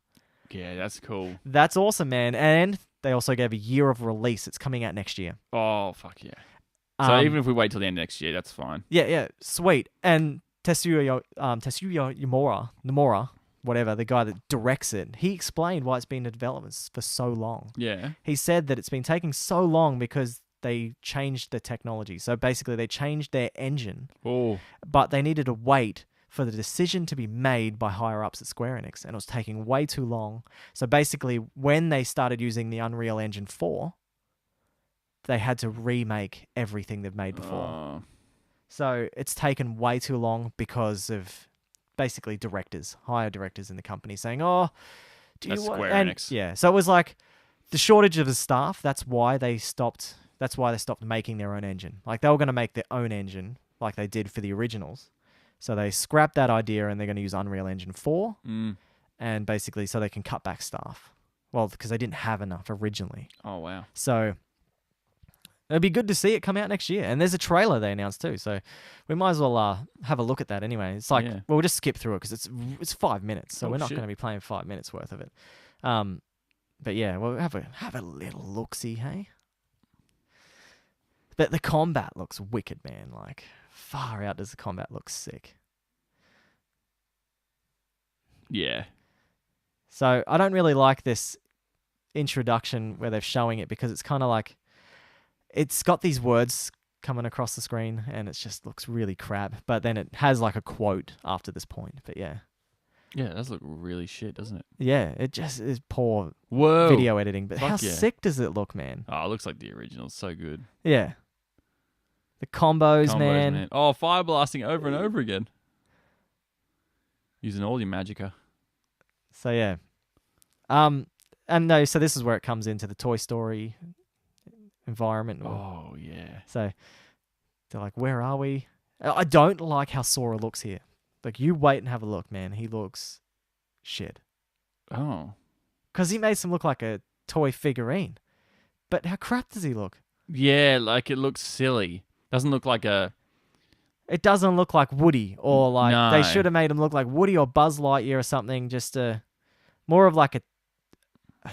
C: Yeah, that's cool.
B: That's awesome, man. And they also gave a year of release. It's coming out next year.
C: Oh, fuck yeah. So
B: Um,
C: even if we wait till the end of next year, that's fine.
B: Yeah, sweet. And Tetsuya Nomura, whatever, the guy that directs it, he explained why it's been in development for so long.
C: Yeah.
B: He said that it's been taking so long because they changed the technology. So basically, they changed their engine,
C: Oh,
B: but they needed to wait for the decision to be made by higher ups at Square Enix, and it was taking way too long. So basically, when they started using the Unreal Engine 4, they had to remake everything they've made before. So it's taken way too long because of basically higher directors in the company saying, "Oh, do
C: That's
B: you want?"
C: Square
B: And
C: Enix.
B: yeah, so it was like the shortage of the staff. That's why they stopped. That's why they stopped making their own engine. Like they were going to make their own engine, like they did for the originals. So they scrapped that idea and they're going to use Unreal Engine 4, and basically so they can cut back staff. Well, because they didn't have enough originally.
C: Oh, wow.
B: So it'd be good to see it come out next year. And there's a trailer they announced too, so we might as well have a look at that anyway. It's like,
C: Yeah.
B: well, we'll just skip through it because it's 5 minutes, so
C: Oh,
B: we're not
C: shit.
B: going to be playing 5 minutes worth of it. But yeah, we'll have a little look-see, hey? But the combat looks wicked, man. Like, far out does the combat look sick.
C: Yeah.
B: So I don't really like this introduction where they're showing it because it's kind of like it's got these words coming across the screen and it just looks really crap. But then it has like a quote after this point. But yeah.
C: Yeah, it does look really shit, doesn't it?
B: Yeah, it just is poor
C: Whoa.
B: video editing. But
C: Fuck
B: how
C: yeah.
B: sick does it look, man?
C: Oh, it looks like the original. So good.
B: Yeah. The combos,
C: Combos,
B: man.
C: Oh, fire blasting over and over again. Using all your magicka.
B: So yeah. And no, so this is where it comes into the Toy Story environment.
C: Oh, yeah.
B: So they're like, where are we? I don't like how Sora looks here. Like, you wait and have a look, man. He looks shit.
C: Oh.
B: Because he makes him look like a toy figurine. But how crap does he look?
C: Yeah, like it looks silly. Doesn't look like a...
B: It doesn't look like Woody, or like
C: No.
B: they should have made him look like Woody or Buzz Lightyear or something. Just more of like a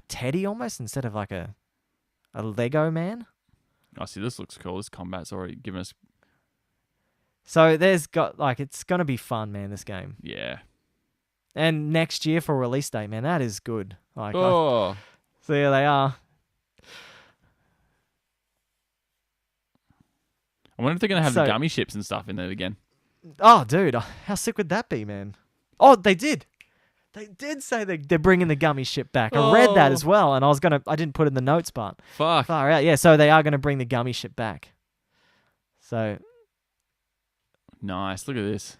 B: teddy almost, instead of like a Lego man.
C: Oh, see, this looks cool. This combat's already given us...
B: So it's gonna be fun, man. This game,
C: Yeah.
B: and next year for release date, man, that is good. Like,
C: Oh.
B: so there they are.
C: I wonder if they're going to have
B: So-
C: the gummy ships and stuff in there again.
B: Oh, dude, how sick would that be, man? Oh, they did. They did say they're bringing the gummy ship back. I read that
C: Oh.
B: as well, and I didn't put it in the notes, but
C: Fuck.
B: far out. Yeah, so they are going to bring the gummy ship back. So
C: Nice. Look at this.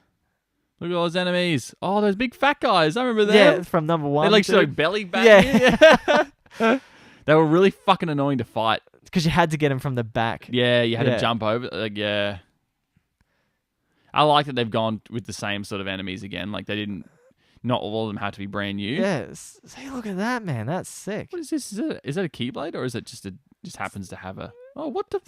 C: Look at all those enemies. Oh, those big fat guys. I remember
B: Yeah,
C: them.
B: from number one.
C: They like
B: dude.
C: like belly back.
B: Yeah.
C: They were really fucking annoying to fight.
B: Because you had to get him from the back.
C: Yeah, you had
B: Yeah.
C: to jump over. Like, yeah. I like that they've gone with the same sort of enemies again. Like, they didn't. Not all of them had to be brand new.
B: Yeah. See, look at that, man. That's sick.
C: What is this? Is that a Keyblade or is it just happens to have a? Oh, what the?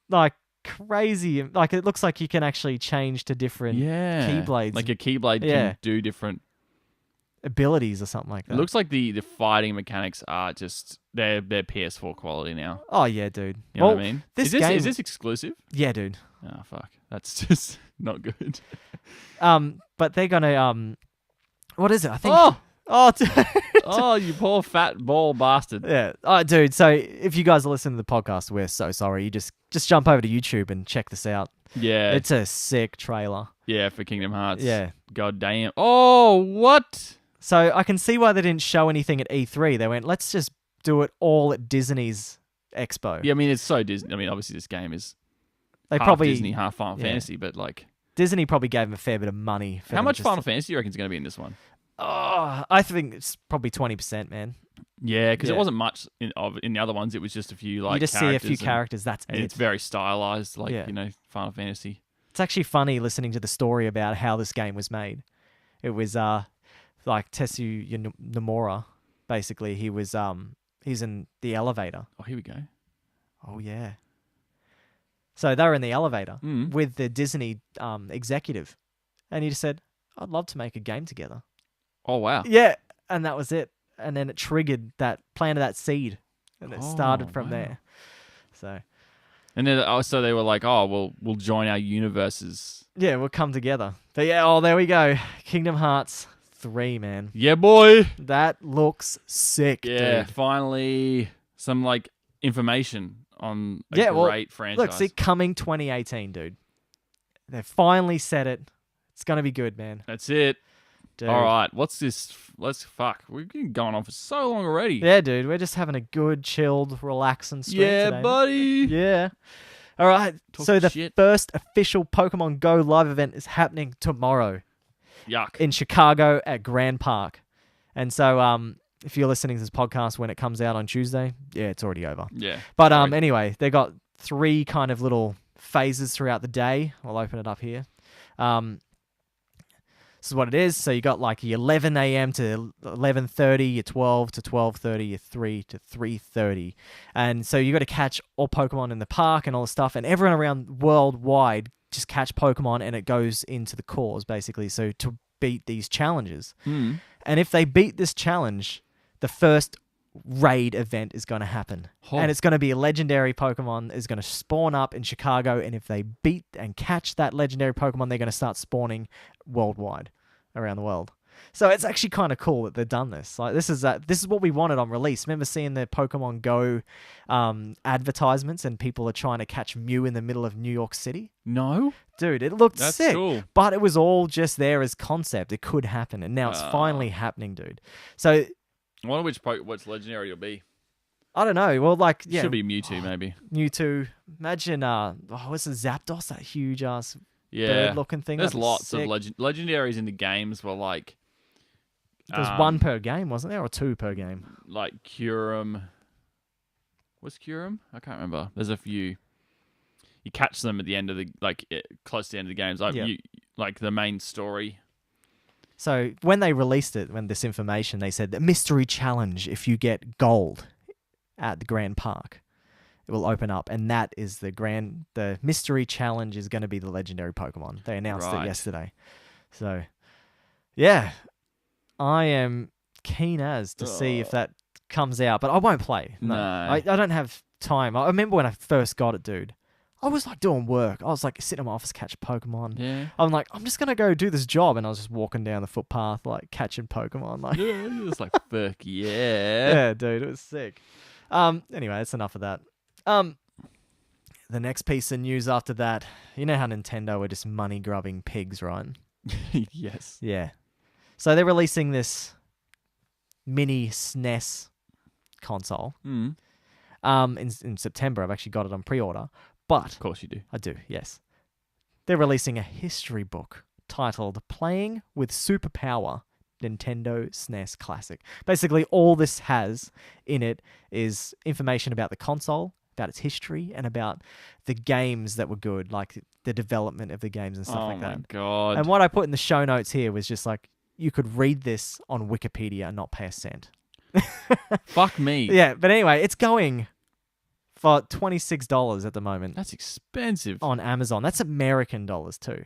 B: Like crazy. Like it looks like you can actually change to different
C: Yeah,
B: Keyblades.
C: Like a Keyblade
B: Yeah.
C: can do different.
B: abilities or something like that.
C: It looks like the fighting mechanics are just they're PS4 quality now.
B: Oh yeah, dude.
C: You know
B: Well,
C: what I mean?
B: this
C: is this
B: game-
C: is this exclusive?
B: Yeah, dude.
C: Oh fuck, that's just not good.
B: But they're gonna what is it? I think.
C: Oh,
B: Oh, dude.
C: oh, you poor fat ball bastard.
B: Yeah. Oh, dude. So if you guys are listening to the podcast, we're so sorry. You just jump over to YouTube and check this out.
C: Yeah,
B: It's a sick trailer.
C: yeah for Kingdom Hearts.
B: Yeah.
C: God damn. Oh, what?
B: So I can see why they didn't show anything at E3. They went, let's just do it all at Disney's Expo.
C: Yeah, I mean it's so Disney. I mean obviously this game is
B: They
C: half
B: probably
C: Disney, half Final
B: yeah.
C: Fantasy, but like,
B: Disney probably gave them a fair bit of money. For
C: how
B: them
C: much
B: just-
C: Final Fantasy do you reckon is going to be in this one?
B: Oh, I think it's probably 20%, man.
C: Yeah, because
B: Yeah.
C: it wasn't much in the other ones. It was just a few like
B: you just see a few
C: characters and-
B: characters. That's
C: and
B: it.
C: it's very stylized, like
B: Yeah.
C: Final Fantasy.
B: It's actually funny listening to the story about how this game was made. It was like Tetsuya Nomura. Basically, he was he's in the elevator.
C: Oh, here we go.
B: Oh yeah. So they were in the elevator
C: Mm.
B: with the Disney executive, and he just said, "I'd love to make a game together."
C: Oh wow.
B: Yeah, and that was it. And then it triggered planted that seed, and it started
C: Oh,
B: from
C: wow.
B: there. So
C: And then also they were like, oh, well, we'll join our universes.
B: yeah, we'll come together. But yeah, oh, there we go. Kingdom Hearts 3, man.
C: Yeah, boy.
B: That looks sick,
C: Yeah,
B: dude.
C: finally some like information on a
B: Yeah, well,
C: great franchise.
B: Look, see, coming 2018, dude. They finally said it. It's gonna be good, man.
C: That's it.
B: Dude.
C: All right, what's this? Fuck. We've been going on for so long already.
B: Yeah, dude. We're just having a good, chilled, relaxing stream
C: Yeah,
B: today.
C: buddy.
B: Yeah. All right.
C: Talk
B: so the
C: shit.
B: first official Pokemon Go live event is happening tomorrow
C: Yuck.
B: in Chicago at Grand Park. And so if you're listening to this podcast when it comes out on Tuesday, yeah, it's already over.
C: Yeah.
B: But
C: Sorry.
B: anyway, they got 3 kind of little phases throughout the day. I'll open it up here. This is what it is. So you got like your 11 a.m. to 11:30, your 12 to 12:30, your 3 to 3:30. And so you got to catch all Pokemon in the park and all the stuff. And everyone around worldwide just catch Pokemon, and it goes into the cause basically. So to beat these challenges.
C: Hmm.
B: And if they beat this challenge, the first raid event is going to happen.
C: Oh.
B: And it's going to be a legendary Pokemon is going to spawn up in Chicago. And if they beat and catch that legendary Pokemon, they're going to start spawning worldwide around the world. So it's actually kind of cool that they've done this. Like this is what we wanted on release. Remember seeing the Pokemon Go advertisements and people are trying to catch Mew in the middle of New York City?
C: No.
B: Dude, it looked
C: That's
B: sick.
C: cool.
B: But it was all just there as concept. It could happen. And now it's finally happening, dude. So
C: I wonder which legendary it'll be.
B: I don't know. Well, like, yeah,
C: Should be Mewtwo, maybe.
B: Mewtwo. Imagine, what's the Zapdos? That huge ass
C: Yeah.
B: bird-looking thing.
C: There's
B: That'd be
C: lots
B: sick.
C: of legendaries in the games were like.
B: There's 1 per game, wasn't there, or 2 per game?
C: Like Kyurem. What's Kyurem? I can't remember. There's a few. You catch them at the end of the close to the end of the games. Like
B: Yeah.
C: like the main story.
B: So when they released it, when this information, they said the mystery challenge. If you get gold at the Grand Park, it will open up, and that is the mystery challenge is going to be the legendary Pokemon. They announced
C: Right.
B: it yesterday. So, yeah, I am keen as to see if that comes out, but I won't play. No,
C: No.
B: I don't have time. I remember when I first got it, dude. I was like doing work. I was like sitting in my office catching Pokemon.
C: Yeah.
B: I'm like, I'm just gonna go do this job, and I was just walking down the footpath, like catching Pokemon. Like,
C: Yeah, it's like fuck yeah.
B: yeah, dude, it was sick. Anyway, that's enough of that. The next piece of news after that, you know how Nintendo are just money grubbing pigs, right?
C: Yes.
B: Yeah. So they're releasing this mini SNES console.
C: Mm.
B: In September. I've actually got it on pre-order, but
C: Of course you do.
B: I do, yes. They're releasing a history book titled Playing with Superpower Nintendo SNES Classic. Basically, all this has in it is information about the console, about its history, and about the games that were good, like the development of the games and stuff
C: Oh
B: like
C: my
B: that.
C: god.
B: And what I put in the show notes here was just like, you could read this on Wikipedia and not pay a cent.
C: Fuck me.
B: Yeah, but anyway, it's going for $26 at the moment
C: That's expensive.
B: on Amazon. That's American dollars too.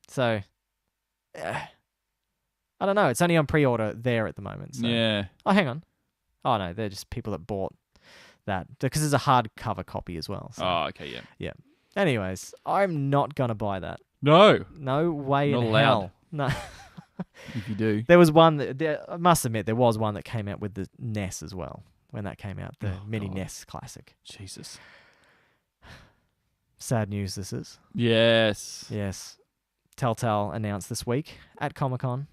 B: So, I don't know. It's only on pre-order there at the moment. So.
C: Yeah.
B: Oh, hang on. Oh, no. They're just people that bought that. Because there's a hardcover copy as well. So.
C: Oh, okay, yeah.
B: Anyways, I'm not going to buy that.
C: No.
B: No way
C: Not
B: in
C: allowed.
B: hell. No.
C: If you do.
B: There was one, I must admit, there was one that came out with the NES as well. When that came out. The
C: Oh,
B: Mini
C: God.
B: NES Classic.
C: Jesus.
B: Sad news this is.
C: Yes.
B: Yes. Telltale announced this week at Comic-Con.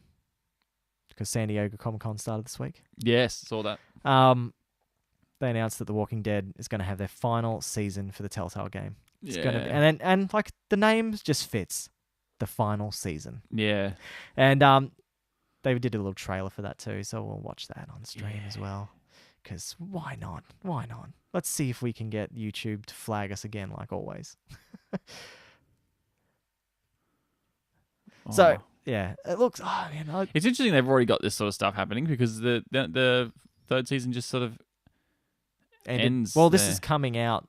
B: Because San Diego Comic-Con started this week.
C: Yes, saw that.
B: They announced that The Walking Dead is going to have their final season for the Telltale game. It's
C: Yeah.
B: going to be, and like the name just fits the final season.
C: Yeah.
B: And they did a little trailer for that too, so we'll watch that on stream as well. Because why not? Why not? Let's see if we can get YouTube to flag us again, like always. So
C: Oh.
B: yeah, it looks. Oh man,
C: It's interesting they've already got this sort of stuff happening because the third season just sort of ends
B: well, this
C: there.
B: is coming out.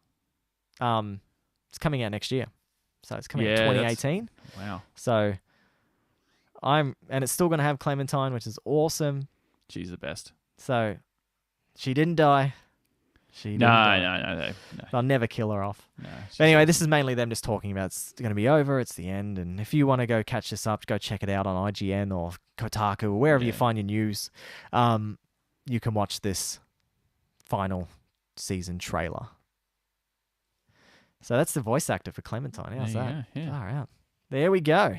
B: It's coming out next year, so it's coming out
C: Yeah,
B: 2018.
C: wow.
B: So and it's still going to have Clementine, which is awesome.
C: She's the best.
B: So she didn't die. She didn't
C: No,
B: die.
C: no.
B: They'll never kill her off.
C: No,
B: But anyway, this is mainly them just talking about it's going to be over, it's the end, and if you want to go catch this up, go check it out on IGN or Kotaku or wherever you
C: Yeah.
B: find your news. You can watch this final season trailer. So that's the voice actor for Clementine. How's
C: There
B: that?
C: you go, yeah.
B: Far out. There we go.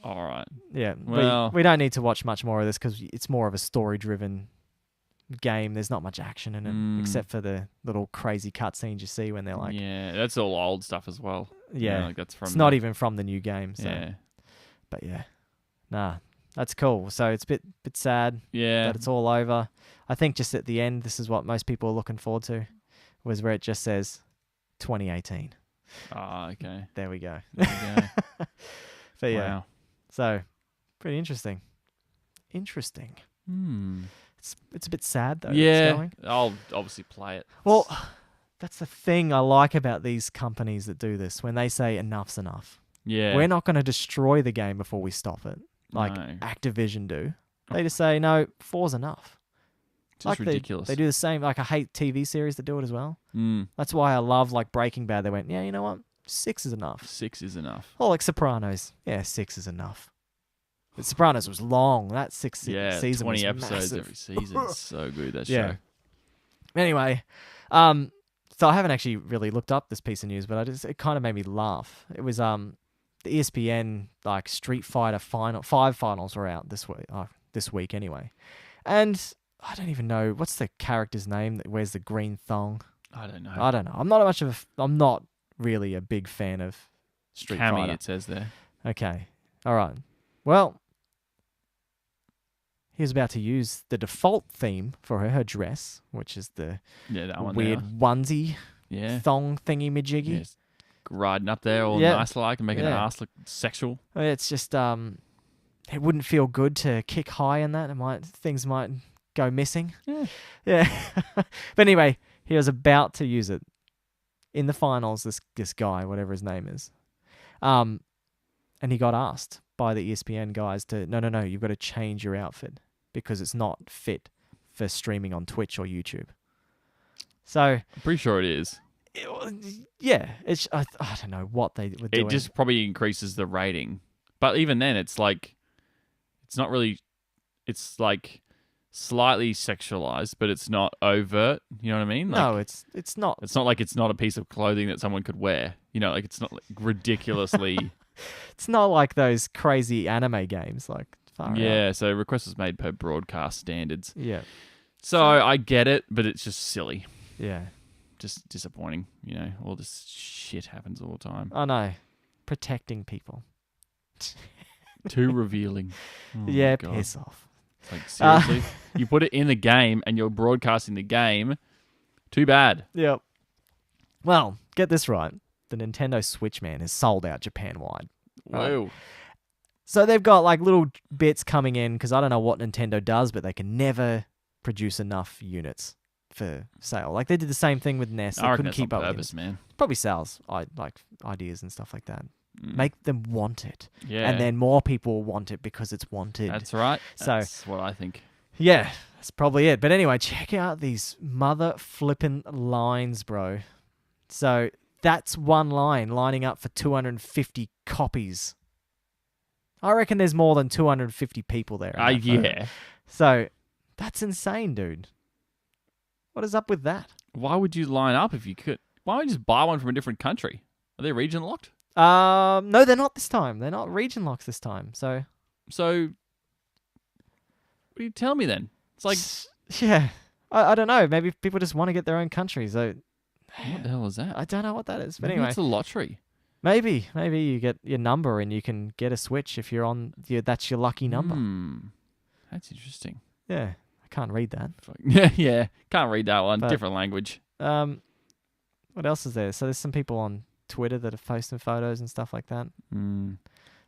C: All right.
B: Yeah,
C: Well-
B: we don't need to watch much more of this because it's more of a story-driven game. There's not much action in it, except for the little crazy cutscenes you see when they're like,
C: yeah, that's all old stuff as well. You know, like that's from
B: it's not even from the new game. So.
C: Yeah.
B: But yeah, nah, that's cool. So it's a bit sad
C: Yeah.
B: that it's all over. I think just at the end, this is what most people are looking forward to, was where it just says 2018.
C: Ah, okay.
B: There we go.
C: There you go.
B: But yeah,
C: Wow.
B: so pretty interesting. Interesting.
C: Hmm.
B: It's a bit sad though. that it's
C: Yeah.
B: going.
C: I'll obviously play it.
B: Well, that's the thing I like about these companies that do this. When they say enough's enough,
C: Yeah.
B: we're not going to destroy the game before we stop it, like
C: No.
B: Activision do. They just say no, 4's enough.
C: It's
B: Like
C: just ridiculous.
B: They do the same. Like I hate TV series that do it as well.
C: Mm.
B: That's why I love like Breaking Bad. They went, yeah, you know what, 6 is enough.
C: 6 is enough.
B: Or like Sopranos, yeah, 6 is enough. But Sopranos was long. That
C: Yeah,
B: season
C: 20
B: was
C: episodes
B: massive.
C: every season. It's so good, that
B: Yeah.
C: show.
B: Anyway, so I haven't actually really looked up this piece of news, but it kind of made me laugh. It was the ESPN like Street Fighter 5 finals were out this week anyway, and I don't even know what's the character's name that wears the green thong.
C: I don't know.
B: I don't know. I'm not really a big fan of Street
C: Cammy,
B: Fighter.
C: it says there.
B: Okay, all right. Well, he was about to use the default theme for her dress, which is the
C: Yeah, that one
B: weird
C: there.
B: onesie
C: Yeah.
B: thong thingy majiggy.
C: Yes. Riding up there all
B: Yeah.
C: nice like and making an
B: Yeah.
C: ass look sexual.
B: It's just it wouldn't feel good to kick high in that. Things might go missing.
C: Yeah.
B: Yeah. But anyway, he was about to use it in the finals. This guy, whatever his name is, and he got asked by the ESPN guys to no, you've got to change your outfit because it's not fit for streaming on Twitch or YouTube. So
C: I'm pretty sure it is.
B: yeah, it's I don't know what they were doing.
C: It just probably increases the rating. But even then, it's like, it's not really, it's like slightly sexualized, but it's not overt. You know what I mean? Like,
B: no, it's not.
C: it's not like it's not a piece of clothing that someone could wear. You know, like it's not like ridiculously.
B: It's not like those crazy anime games. Like far out.
C: Yeah, so request was made per broadcast standards.
B: Yeah.
C: So I get it, but it's just silly.
B: Yeah.
C: Just disappointing. You know, all this shit happens all the time.
B: I know. Protecting people.
C: Too revealing. Oh my
B: yeah,
C: God.
B: piss off.
C: Like, seriously? You put it in the game and you're broadcasting the game. Too bad.
B: Yep. Well, get this right. The Nintendo Switch, man, is sold out Japan-wide. Right.
C: Whoa.
B: So they've got like little bits coming in because I don't know what Nintendo does, but they can never produce enough units for sale. Like they did the same thing with NES. They
C: I reckon
B: couldn't
C: that's
B: keep
C: on
B: up with
C: purpose,
B: it.
C: man.
B: Probably sales, like ideas and stuff like that.
C: Mm.
B: Make them want it,
C: Yeah.
B: and then more people want it because it's wanted.
C: That's right.
B: So-
C: That's what I think.
B: Yeah, that's probably it. But anyway, check out these mother flippin' lines, bro. So that's one line lining up for 250 copies. I reckon there's more than 250 people there. in that photo.
C: Yeah.
B: So that's insane, dude. What is up with that?
C: Why would you line up if you could? Why don't you just buy one from a different country? Are they region locked?
B: No, they're not this time. They're not region locks this time. So
C: So, what do you tell me then? It's like,
B: yeah, I don't know. Maybe people just want to get their own country. So
C: what the hell is that?
B: I don't know what that is. But
C: Maybe
B: anyway,
C: it's a lottery.
B: maybe you get your number and you can get a Switch if you're on. That's your lucky number.
C: That's interesting.
B: Yeah, I can't read that.
C: Fuck. Yeah. Can't read that one.
B: But-
C: Different language.
B: What else is there? So there's some people on Twitter that are posting photos and stuff like that.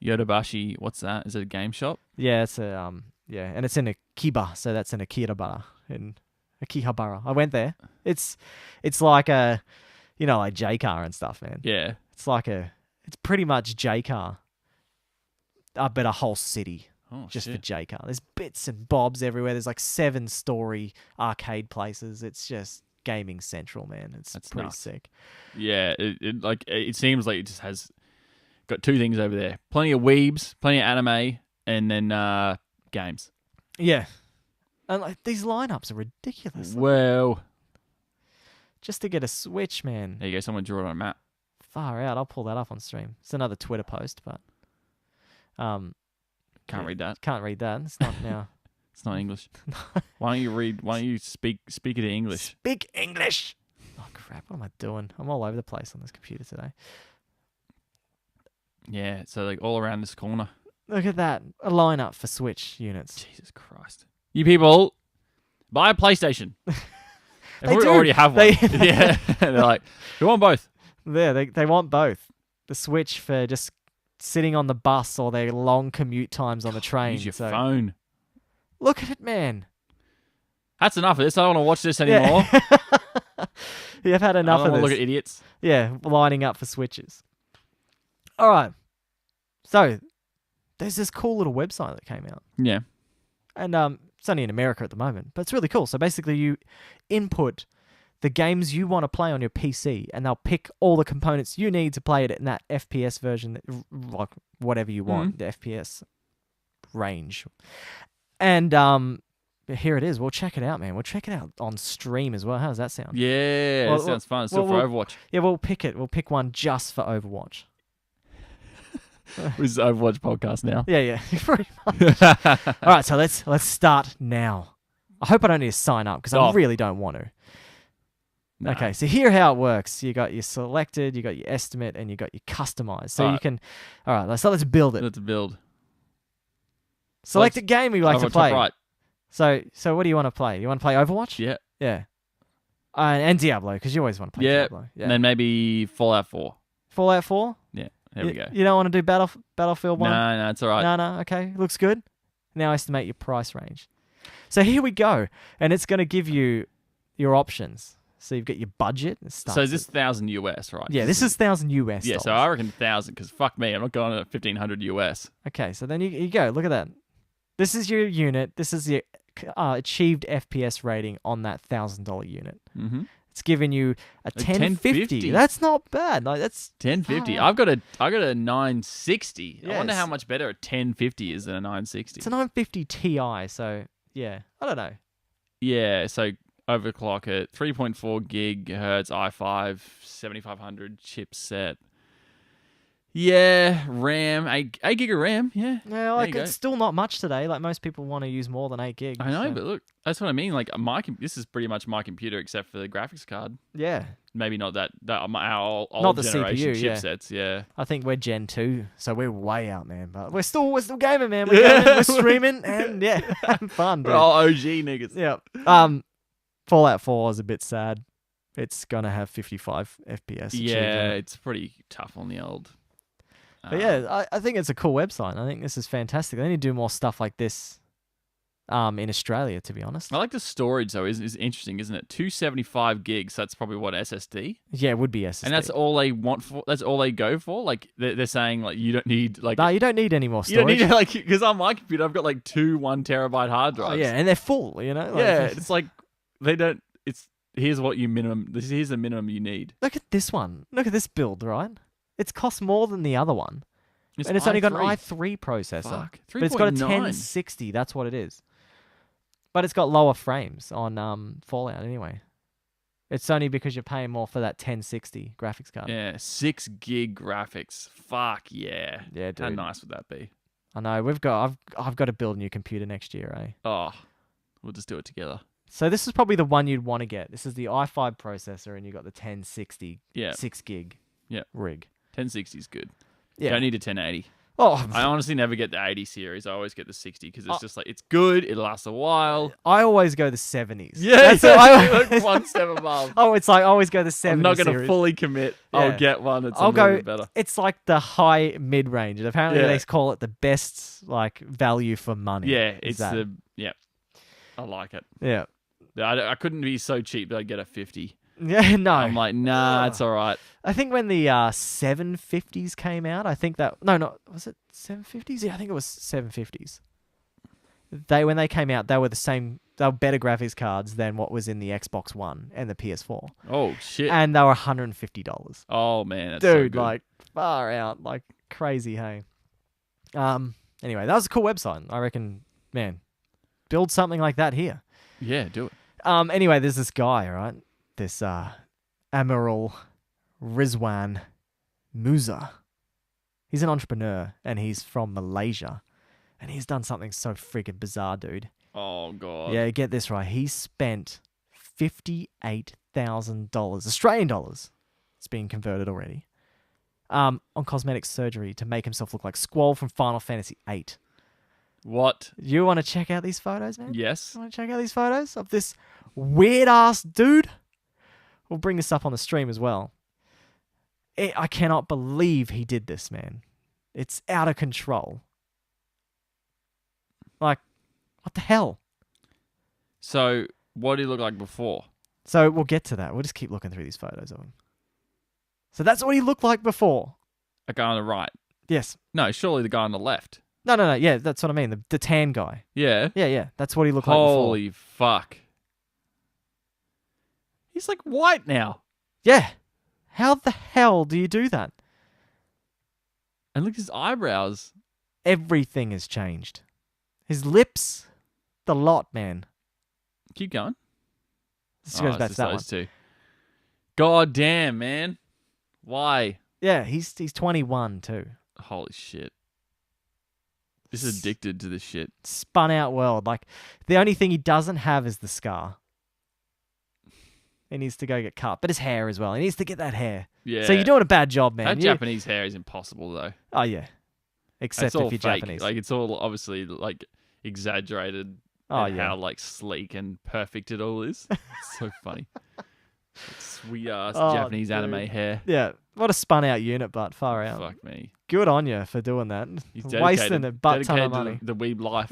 C: Yodobashi, what's that? Is it a game shop?
B: Yeah, it's a and it's in Akiba, so that's in Akihabara in Akihabara. I went there. It's like a, like J-Car and stuff, man.
C: Yeah.
B: It's pretty much J-Car, but a whole city
C: Oh,
B: just for
C: shit.
B: J-Car. There's bits and bobs everywhere. There's like 7-story arcade places. It's just gaming central, man. It's
C: That's
B: pretty
C: nuts.
B: sick.
C: Yeah, it seems like it just has got two things over there: plenty of weebs, plenty of anime, and then games.
B: Yeah. And like these lineups are ridiculous.
C: Well,
B: Just to get a Switch, man.
C: there you go. Someone drew it on a map.
B: Far out. I'll pull that up on stream. It's another Twitter post, but
C: Can't
B: Yeah.
C: read that.
B: can't read that. It's not now.
C: It's not English. Why don't you read? Why don't you speak it in English?
B: Speak English. Oh crap! What am I doing? I'm all over the place on this computer today.
C: Yeah. So like all around this corner.
B: Look at that. A lineup for Switch units.
C: Jesus Christ! You people buy a PlayStation. They
B: They do.
C: already have one.
B: They-
C: Yeah. They're like, we want both.
B: There, they want both. The Switch for just sitting on the bus or their long commute times on the train.
C: Use your
B: So
C: phone.
B: look at it, man.
C: That's enough of this. I don't want to watch this
B: Yeah.
C: anymore.
B: You've had
C: I
B: enough
C: don't
B: of
C: want to
B: this.
C: look at idiots.
B: Yeah, lining up for Switches. All right. So there's this cool little website that came out.
C: Yeah.
B: And it's only in America at the moment, but it's really cool. So basically, you input the games you want to play on your PC, and they'll pick all the components you need to play it in that FPS version, like whatever you want, the FPS range. And here it is. We'll check it out, man. We'll check it out on stream as well. How does that sound?
C: Yeah.
B: Well,
C: That sounds fun. Still
B: well,
C: for Overwatch.
B: Yeah, we'll pick it. We'll pick one just for Overwatch.
C: This is Overwatch podcast now.
B: Yeah, pretty much. All right, so let's start now. I hope I don't need to sign up because I
C: Oh.
B: really don't want to.
C: Nah.
B: Okay, so here how it works. You got your selected, you got your estimate, and you got your customized. So you
C: Alright.
B: can. All right, let's build it.
C: Let's build.
B: Select a game you like to
C: Overwatch
B: play.
C: top right.
B: So what do you want to play? You want to play Overwatch?
C: Yeah.
B: Yeah. And Diablo, because you always want to play
C: Yeah.
B: Diablo. Yeah.
C: And then maybe Fallout 4.
B: Fallout 4?
C: Yeah. There we go.
B: You don't want to do Battlefield 1?
C: No, it's all right.
B: No, okay. Looks good. Now estimate your price range. So here we go. And it's going to give you your options. So you've got your budget. It starts
C: So is this
B: at-
C: 1,000 US, right?
B: Yeah, this is 1,000 US
C: Yeah,
B: dollars.
C: so I reckon 1,000 because fuck me, I'm not going to 1,500 US.
B: Okay, so then you go. Look at that. This is your unit. This is your achieved FPS rating on that $1,000 unit.
C: Mm-hmm.
B: It's giving you a 1050.
C: 1050.
B: That's not bad. Like that's
C: 1050.
B: Ah.
C: I got a 960. I wonder
B: Yes.
C: how much better a 1050 is than a 960.
B: it's a 950 Ti. So yeah, I don't know.
C: Yeah, so overclock it. 3.4 gigahertz i5 7500 chipset. Yeah, RAM, 8 gig of RAM. Yeah,
B: Yeah, like
C: you go.
B: it's still not much today. Like most people want to use more than 8 gigs.
C: I know,
B: so-
C: but look, that's what I mean. Like this is pretty much my computer except for the graphics card.
B: yeah,
C: Maybe not that our old
B: Not the
C: generation
B: CPU, yeah.
C: chipsets. Yeah.
B: I think we're Gen 2, so we're way out, man. But we're still gaming, man. We're gaming, we're streaming, and yeah, having fun, dude.
C: We're all OG niggas.
B: Yeah. Fallout 4 is a bit sad. It's gonna have 55 FPS.
C: Yeah,
B: achievement.
C: it's pretty tough on the old.
B: But yeah, I think it's a cool website. I think this is fantastic. They need to do more stuff like this in Australia, to be honest.
C: I like the storage though. Is interesting, isn't it? 275 gigs. That's probably what SSD,
B: Yeah, it would be SSD.
C: and that's all they want for. That's all they go for. Like they're saying, like you don't need like
B: No, you don't need any more
C: you don't
B: storage.
C: need like because on my computer I've got like 2 1 terabyte hard drives.
B: Oh, yeah, and they're full, you know? Like,
C: yeah. It's like they don't. It's here's what you minimum. Here's the minimum you need.
B: Look at this one. Look at this build, right? It's cost more than the other one. And it's only got an i3 processor.
C: Fuck.
B: But it's got a
C: 3.9.
B: 1060. That's what it is. But it's got lower frames on Fallout anyway. It's only because you're paying more for that 1060 graphics card.
C: Yeah, 6 gig graphics. Fuck yeah.
B: Yeah,
C: How
B: dude.
C: nice would that be?
B: I know. I've got to build a new computer next year, eh?
C: Oh, we'll just do it together.
B: So this is probably the one you'd want to get. This is the i5 processor, and you got the 1060
C: Yeah,
B: 6 gig
C: Yeah.
B: rig.
C: 1060 is good.
B: Yeah.
C: Don't need a 1080.
B: Oh,
C: I honestly never get the 80 series. I always get the 60 because it's just like it's good. It lasts a while.
B: I always go the 70s.
C: Yeah,
B: That's what I-
C: like one step above.
B: Oh, it's like I always go the 70s.
C: I'm not going to
B: series.
C: fully commit.
B: Yeah.
C: I'll get one. It's
B: I'll
C: a little
B: go.
C: bit better.
B: It's like the high mid range, and apparently
C: Yeah.
B: they call it the best like value for money.
C: Yeah,
B: Is
C: it's
B: that.
C: the yeah. I like it.
B: Yeah.
C: I couldn't be so cheap that I'd get a 50.
B: Yeah. No.
C: I'm like, nah, it's all right.
B: I think when the 750s came out, I think that was it 750s? Yeah, I think it was 750s. When they came out, they were the same. They were better graphics cards than what was in the Xbox One and the PS4,
C: Oh shit.
B: and they were $150.
C: Oh man, that's so
B: Dude,
C: good.
B: like far out, like crazy. Hey. Anyway, that was a cool website. I reckon, man, build something like that here.
C: yeah, do it.
B: Anyway, there's this guy, right? This Amiral Rizwan Musa. He's an entrepreneur and he's from Malaysia. And he's done something so freaking bizarre, dude.
C: Oh god.
B: Yeah, get this right. He spent $58,000 Australian dollars. It's being converted already. On cosmetic surgery to make himself look like Squall from Final Fantasy VIII.
C: What?
B: You want to check out these photos, man?
C: Yes.
B: You want to check out these photos of this weird ass dude? We'll bring this up on the stream as well. I cannot believe he did this, man. It's out of control. Like, what the hell?
C: So, what did he look like before?
B: So we'll get to that. We'll just keep looking through these photos of him. So that's what he looked like before.
C: A guy on the right.
B: Yes.
C: No, surely the guy on the left.
B: No. Yeah, that's what I mean. The tan guy.
C: Yeah.
B: Yeah. That's what he looked like before.
C: Holy fuck. He's like white now.
B: Yeah. How the hell do you do that?
C: And look at his eyebrows.
B: Everything has changed. His lips, the lot, man.
C: Keep going.
B: This goes back to
C: it's
B: that one.
C: those two. God damn, man. Why?
B: Yeah, he's 21 too.
C: Holy shit. This is addicted to this shit.
B: Spun out world. Like the only thing he doesn't have is the scar. He needs to go get cut, but his hair as well. He needs to get that hair.
C: Yeah.
B: So you're doing a bad job, man.
C: That
B: You-
C: Japanese hair is impossible though.
B: Oh yeah, except
C: It's all
B: if you're
C: fake.
B: Japanese.
C: Like it's all obviously like exaggerated.
B: Oh,
C: and
B: yeah.
C: how like sleek and perfect it all is. It's so funny. Sweet ass
B: Oh,
C: Japanese
B: dude.
C: anime hair.
B: Yeah, what a spun out unit, but far out.
C: Fuck me.
B: Good on you for doing that.
C: He's
B: Wasting a butt ton of
C: dedicated
B: money.
C: to the weeb life.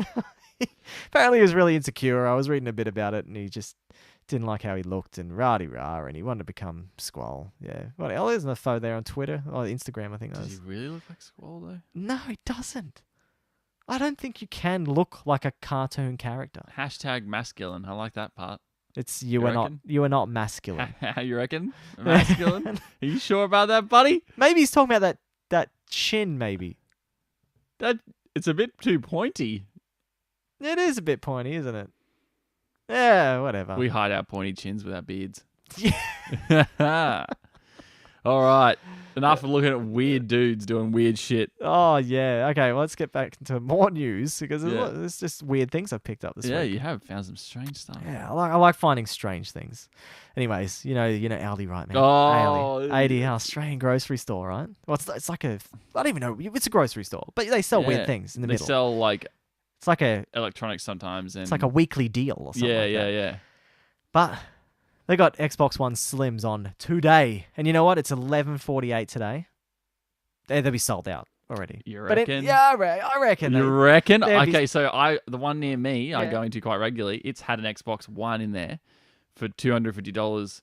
B: Apparently he was really insecure. I was reading a bit about it and he just didn't like how he looked and rah-de-rah and he wanted to become Squall. Yeah. What else? There's a photo there on Twitter or Instagram, I think that
C: Does he
B: was.
C: really look like Squall though?
B: No, he doesn't. I don't think you can look like a cartoon character.
C: Hashtag masculine. I like that part.
B: It's
C: You
B: you are not
C: reckon?
B: masculine.
C: How you reckon? Masculine? Are you sure about that, buddy?
B: Maybe he's talking about that chin, maybe.
C: That it's a bit too pointy.
B: It is a bit pointy, isn't it? Yeah, whatever.
C: We hide our pointy chins with our beards.
B: Yeah.
C: All right. Enough of looking at weird dudes doing weird shit.
B: Oh yeah. Okay. Well, let's get back into more news because
C: Yeah.
B: there's just weird things I've picked up this
C: Yeah,
B: week.
C: you have found some strange stuff.
B: Yeah, I like finding strange things. Anyways, you know Aldi, right, man?
C: Oh,
B: Aldi, Australian grocery store, right? Well, it's like I don't even know. It's a grocery store, but they sell
C: Yeah.
B: weird things in the
C: They
B: middle.
C: sell like
B: It's like a
C: electronics sometimes, and
B: it's like a weekly deal or something.
C: yeah,
B: like
C: yeah,
B: that.
C: yeah.
B: But they got Xbox One Slims on today, and you know what? It's 11:48 today. They'll be sold out already.
C: You
B: But
C: reckon?
B: I reckon.
C: You reckon?
B: they'd be-
C: Okay, so the one near me, I
B: Yeah.
C: go into quite regularly. It's had an Xbox One in there for $250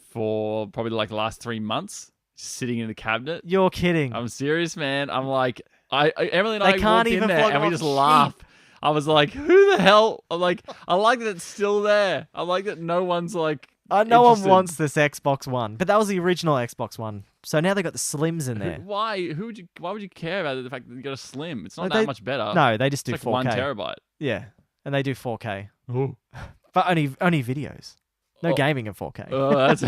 C: for probably like the last 3 months, sitting in the cabinet.
B: You're kidding.
C: I'm serious, man. I'm like, Emily and
B: They
C: I
B: can't
C: walked
B: even
C: in there
B: flog
C: and we
B: them
C: just
B: off
C: laughed. I was like, who the hell? I'm like, I like that it's still there. I like that no one's like.
B: No one
C: interested.
B: wants this Xbox One, but that was the original Xbox One. So now they got the Slims in there.
C: Why? Why would you care about the fact that you got a Slim? It's not
B: Like
C: that
B: they-
C: much better.
B: No, they just do
C: it's like
B: 4K.
C: 1 terabyte.
B: Yeah, and they do 4K,
C: Oh,
B: but only videos. No
C: Oh.
B: gaming in 4K.
C: that's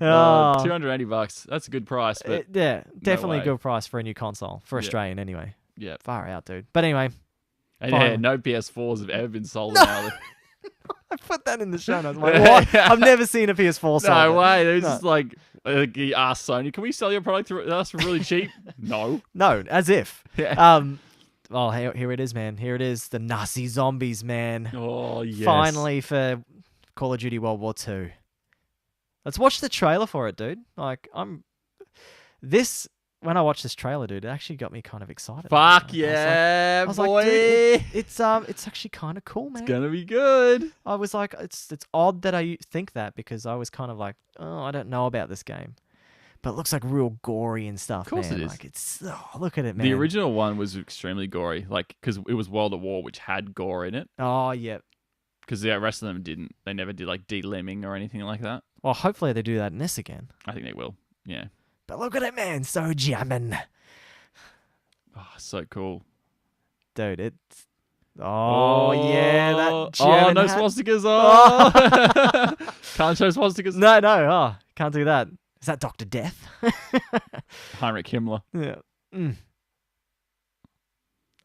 B: Oh.
C: $280. That's a good price, but
B: Yeah, definitely a
C: way.
B: good price for a new console for
C: Yeah.
B: Australian anyway.
C: yeah.
B: Far out, dude. But anyway,
C: And
B: Fine.
C: yeah, no PS4s have ever been sold now.
B: I put that in the show notes. Like, what? I've never seen a PS4 sold.
C: No way. They're
B: No.
C: just like, you ask Sony, can we sell your product to us for really cheap? No.
B: No, as if.
C: Yeah.
B: Oh, here it is, man. Here it is. The Nazi zombies, man.
C: Oh, yes.
B: Finally for Call of Duty World War II. Let's watch the trailer for it, dude. Like, when I watched this trailer, dude, it actually got me kind of excited.
C: Fuck
B: I
C: yeah,
B: was like,
C: boy.
B: dude, it's actually kind of cool, man.
C: It's gonna be good.
B: I was like, it's odd that I think that because I was kind of like, oh, I don't know about this game, but it looks like real gory and stuff.
C: Of course
B: man.
C: it is.
B: Like look at it, man.
C: The original one was extremely gory, like because it was World at War, which had gore in it.
B: Oh yeah.
C: Because the rest of them didn't. They never did like de-limbing or anything like that.
B: Well, hopefully they do that in this again.
C: I think they will. Yeah.
B: But look at it, man. So jamming,
C: Oh, so cool.
B: dude. It's yeah, that
C: Oh,
B: German
C: no
B: hat.
C: swastikas. Oh. Can't show swastikas.
B: No, can't do that. Is that Dr. Death?
C: Heinrich Himmler.
B: Yeah. Mm.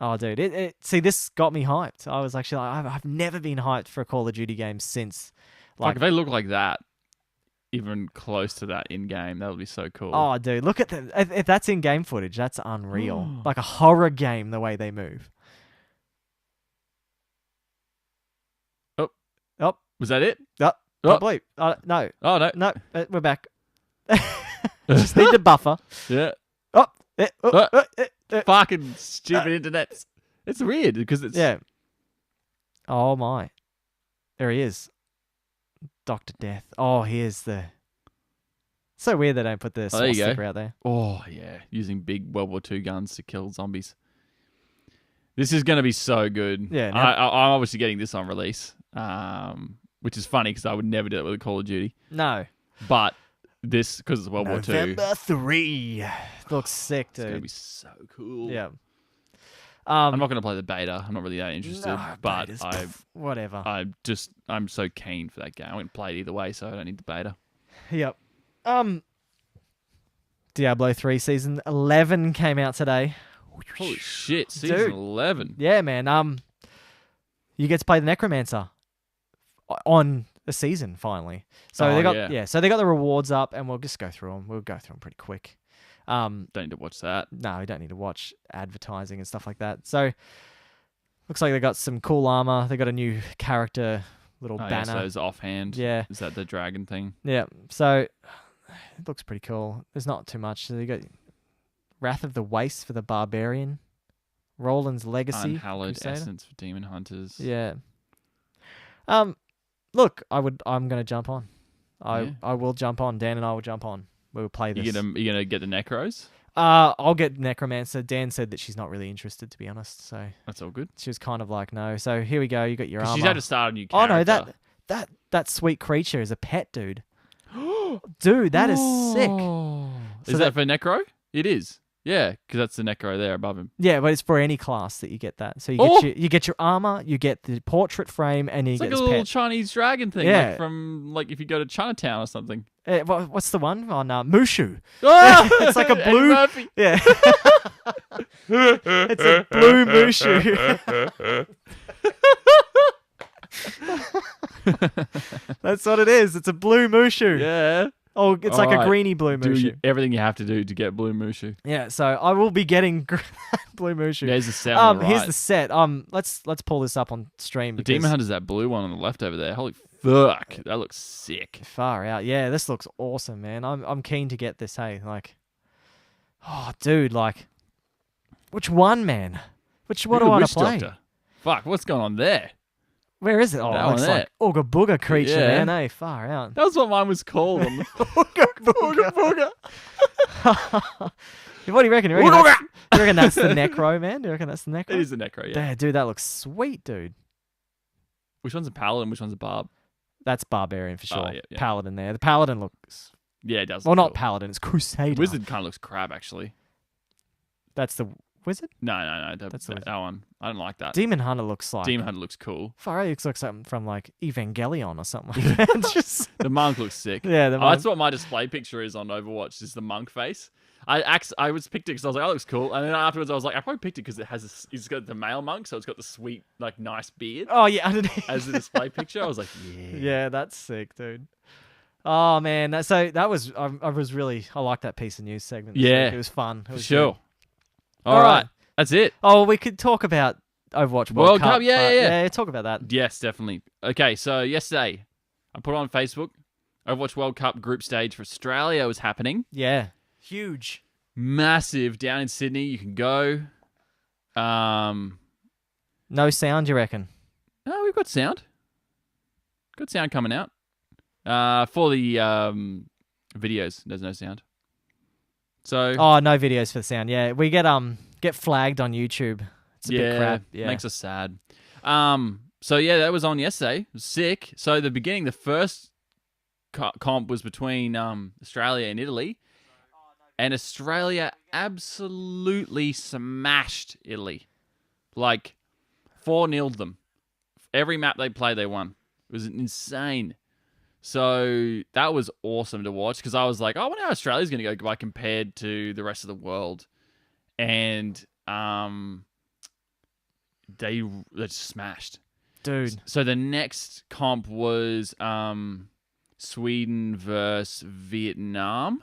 B: Oh, dude. See, this got me hyped. I was actually like, I've never been hyped for a Call of Duty game since.
C: Like if they look like that, even close to that in game, that would be so cool.
B: Oh, dude, look at that. If that's in-game footage, that's unreal. Like a horror game, the way they move.
C: Was that it?
B: Oh,
C: Oh.
B: probably. No,
C: Oh no.
B: no, we're back. Just need the buffer.
C: Yeah.
B: Oh,
C: Fucking stupid internet. It's weird because it's
B: yeah. Oh, my. There he is. Dr. Death. Oh, here's the... So weird they don't put the
C: Oh, there you go.
B: swastika out there.
C: Oh yeah, using big World War II guns to kill zombies. This is going to be so good.
B: Yeah, now-
C: I'm obviously getting this on release, which is funny because I would never do that with a Call of Duty.
B: No.
C: But this, because it's World War II,
B: November 3. Looks sick,
C: it's going to
B: dude.
C: be so cool.
B: Yeah.
C: I'm not going to play the beta. I'm not really that interested.
B: No,
C: but
B: betas, whatever.
C: I'm so keen for that game. I wouldn't play it either way, so I don't need the beta.
B: Yep. Diablo 3 Season 11 came out today.
C: Holy shit! Season
B: Dude.
C: 11.
B: Yeah, man. You get to play the Necromancer on a season finally. So
C: Oh,
B: they got
C: yeah.
B: So they got the rewards up, and we'll just go through them. We'll go through them pretty quick.
C: Don't need to watch that.
B: No, we don't need to watch advertising and stuff like that. So looks like they got some cool armor. They got a new character, little
C: Oh, yeah,
B: banner.
C: so it's offhand.
B: Yeah.
C: Is that the dragon thing?
B: Yeah, so it looks pretty cool. There's not too much. So you got Wrath of the Waste for the Barbarian, Roland's Legacy,
C: Unhallowed
B: Crusader.
C: Essence for Demon Hunters.
B: Yeah. Look, I'm gonna jump on.
C: Yeah.
B: I will jump on. Dan and I will jump on. We will play this.
C: You gonna get the Necros?
B: I'll get Necromancer. Dan said that she's not really interested, to be honest. So
C: That's all good.
B: she was kind of like, no. So here we go. You got your
C: 'Cause
B: armor.
C: she's had to start a new
B: Oh
C: character.
B: no, that sweet creature is a pet, dude. Dude, that is sick.
C: Oh.
B: So
C: Is
B: that-
C: that for Necro? It is. Yeah, because that's the Necro there above him.
B: Yeah, but it's for any class that you get that. So
C: Oh!
B: you get your armor, you get the portrait frame, and you
C: It's
B: get
C: like a
B: his
C: little
B: pet.
C: Chinese dragon thing,
B: Yeah.
C: like from like if you go to Chinatown or something.
B: What's the one on Mushu?
C: Ah!
B: It's like a
C: Eddie
B: blue-
C: Murphy.
B: Yeah, it's a blue Mushu. That's what it is. It's a blue Mushu.
C: Yeah.
B: Oh, it's like a
C: Alright.
B: greeny blue
C: Do
B: Mushu.
C: everything you have to do to get Blue Mushu.
B: Yeah, so I will be getting blue Mushu.
C: There's the set on the right.
B: Here's the set. Let's pull this up on stream.
C: The
B: because
C: Demon Hunter's that blue one on the left over there. Holy fuck. That looks sick.
B: Far out. Yeah, this looks awesome, man. I'm keen to get this. Hey, like, oh, dude, like, which one, man? What do I want
C: Witch
B: to play?
C: Doctor. Fuck, what's going on there?
B: Where is it? Oh,
C: That
B: it looks
C: one
B: like Ooga Booga creature,
C: Yeah.
B: man. Hey, far out.
C: That was what mine was called. On the
B: Ooga
C: Booga.
B: What do you reckon? You reckon that's the Necro, man? Do you reckon that's the Necro?
C: It is the Necro, yeah.
B: Yeah, dude, that looks sweet, dude.
C: Which one's a Paladin? Which one's a Barb?
B: That's Barbarian for sure.
C: yeah, yeah.
B: Paladin there. The Paladin looks...
C: Yeah, it does.
B: Well,
C: look
B: not
C: cool.
B: Paladin. It's Crusader.
C: Wizard kind of looks crab, actually.
B: That's the Wizard?
C: No.
B: That's the
C: That one. I don't like that.
B: Demon Hunter looks like...
C: Demon Hunter looks cool.
B: Far out, it looks like something from, like, Evangelion or something like that. It's just...
C: The monk looks sick.
B: Yeah, the
C: Oh,
B: monk.
C: that's what my display picture is on Overwatch, is the monk face. I was picked it because I was like, oh, that looks cool. And then afterwards I was like, I probably picked it because it's got the male monk, so it's got the sweet, like, nice beard
B: Oh, yeah, underneath.
C: as the display picture. I was like, yeah.
B: Yeah, that's sick, dude. Oh, man. I liked that piece of news segment. this
C: Yeah.
B: week. It was fun. It
C: For
B: was
C: sure.
B: good.
C: All right. That's it.
B: Oh, we could talk about Overwatch
C: World Cup, yeah,
B: but
C: yeah.
B: talk about that.
C: Yes, definitely. Okay, so yesterday I put on Facebook, Overwatch World Cup group stage for Australia was happening.
B: Yeah. Huge.
C: Massive down in Sydney. You can go.
B: No sound, you reckon?
C: Oh, we've got sound. Good sound coming out. For the videos, there's no sound. So
B: Oh, no videos for the sound. Yeah, we get flagged on YouTube. It's a bit crap. Yeah.
C: makes us sad. So yeah, that was on yesterday. It was sick. So the beginning, the first comp was between Australia and Italy, and Australia absolutely smashed Italy, like 4-0'd them. Every map they played, they won. It was insane. So that was awesome to watch because I was like, oh, I wonder how Australia's going to go by compared to the rest of the world. And they just smashed.
B: Dude.
C: So the next comp was Sweden versus Vietnam.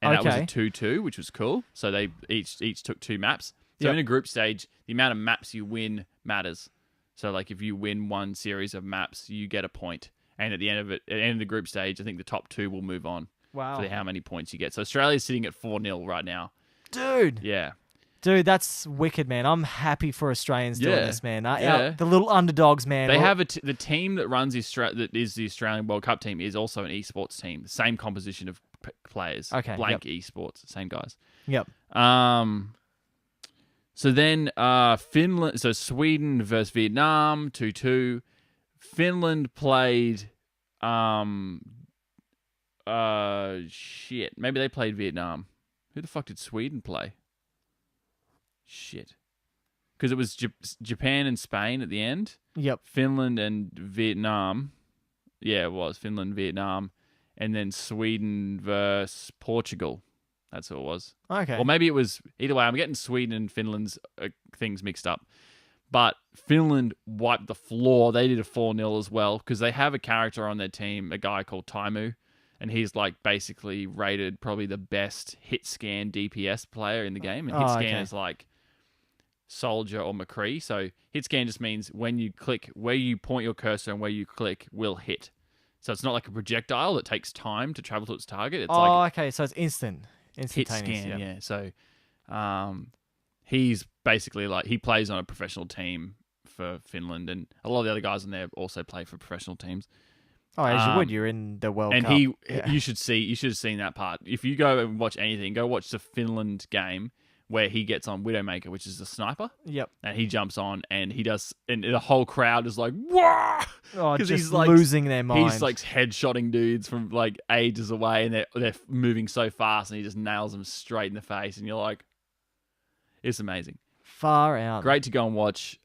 C: And that was a
B: Okay.
C: 2-2, which was cool. So they each took 2 maps. So
B: Yep.
C: in a group stage, the amount of maps you win matters. So like if you win one series of maps, you get a point. And at the end of the group stage, I think the top 2 will move on
B: Wow.
C: for how many points you get. So Australia's sitting at 4-0 right now.
B: Dude.
C: Yeah.
B: Dude, that's wicked, man. I'm happy for Australians doing
C: Yeah.
B: this, man.
C: Yeah.
B: The little underdogs, man.
C: They have the team that runs that is the Australian World Cup team is also an esports team. The same composition of players.
B: Okay,
C: Blank esports, same guys.
B: Yep.
C: So then Finland. So Sweden versus Vietnam 2-2. Finland played. Shit. Maybe they played Vietnam. Who the fuck did Sweden play? Shit. Because it was Japan and Spain at the end.
B: Yep.
C: Finland and Vietnam. Yeah, it was Finland, Vietnam, and then Sweden versus Portugal. That's who it was.
B: Okay.
C: Or maybe it was either way. I'm getting Sweden and Finland's things mixed up. But Finland wiped the floor. They did a 4-0 as well because they have a character on their team, a guy called Taimu, and he's like basically rated probably the best hit scan DPS player in the game. And hit scan is like Soldier or McCree. So hit scan just means when you click, where you point your cursor and where you click will hit. So it's not like a projectile that takes time to travel to its target. It's like
B: okay. So it's hit
C: scan.
B: instantaneous. Yep.
C: Yeah. So he's basically like he plays on a professional team for Finland, and a lot of the other guys in there also play for professional teams.
B: Oh, as you would. You're in the World
C: And
B: Cup.
C: you should have seen that part. If you go and watch anything, go watch the Finland game where he gets on Widowmaker, which is a sniper.
B: Yep.
C: And he jumps on and he does, and the whole crowd is like, "Whoa!"
B: Oh,
C: 'Cause
B: just
C: he's like
B: losing their mind.
C: He's like headshotting dudes from like ages away, and they're moving so fast, and he just nails them straight in the face, and you're like, It's amazing.
B: Far out.
C: Great to go and watch.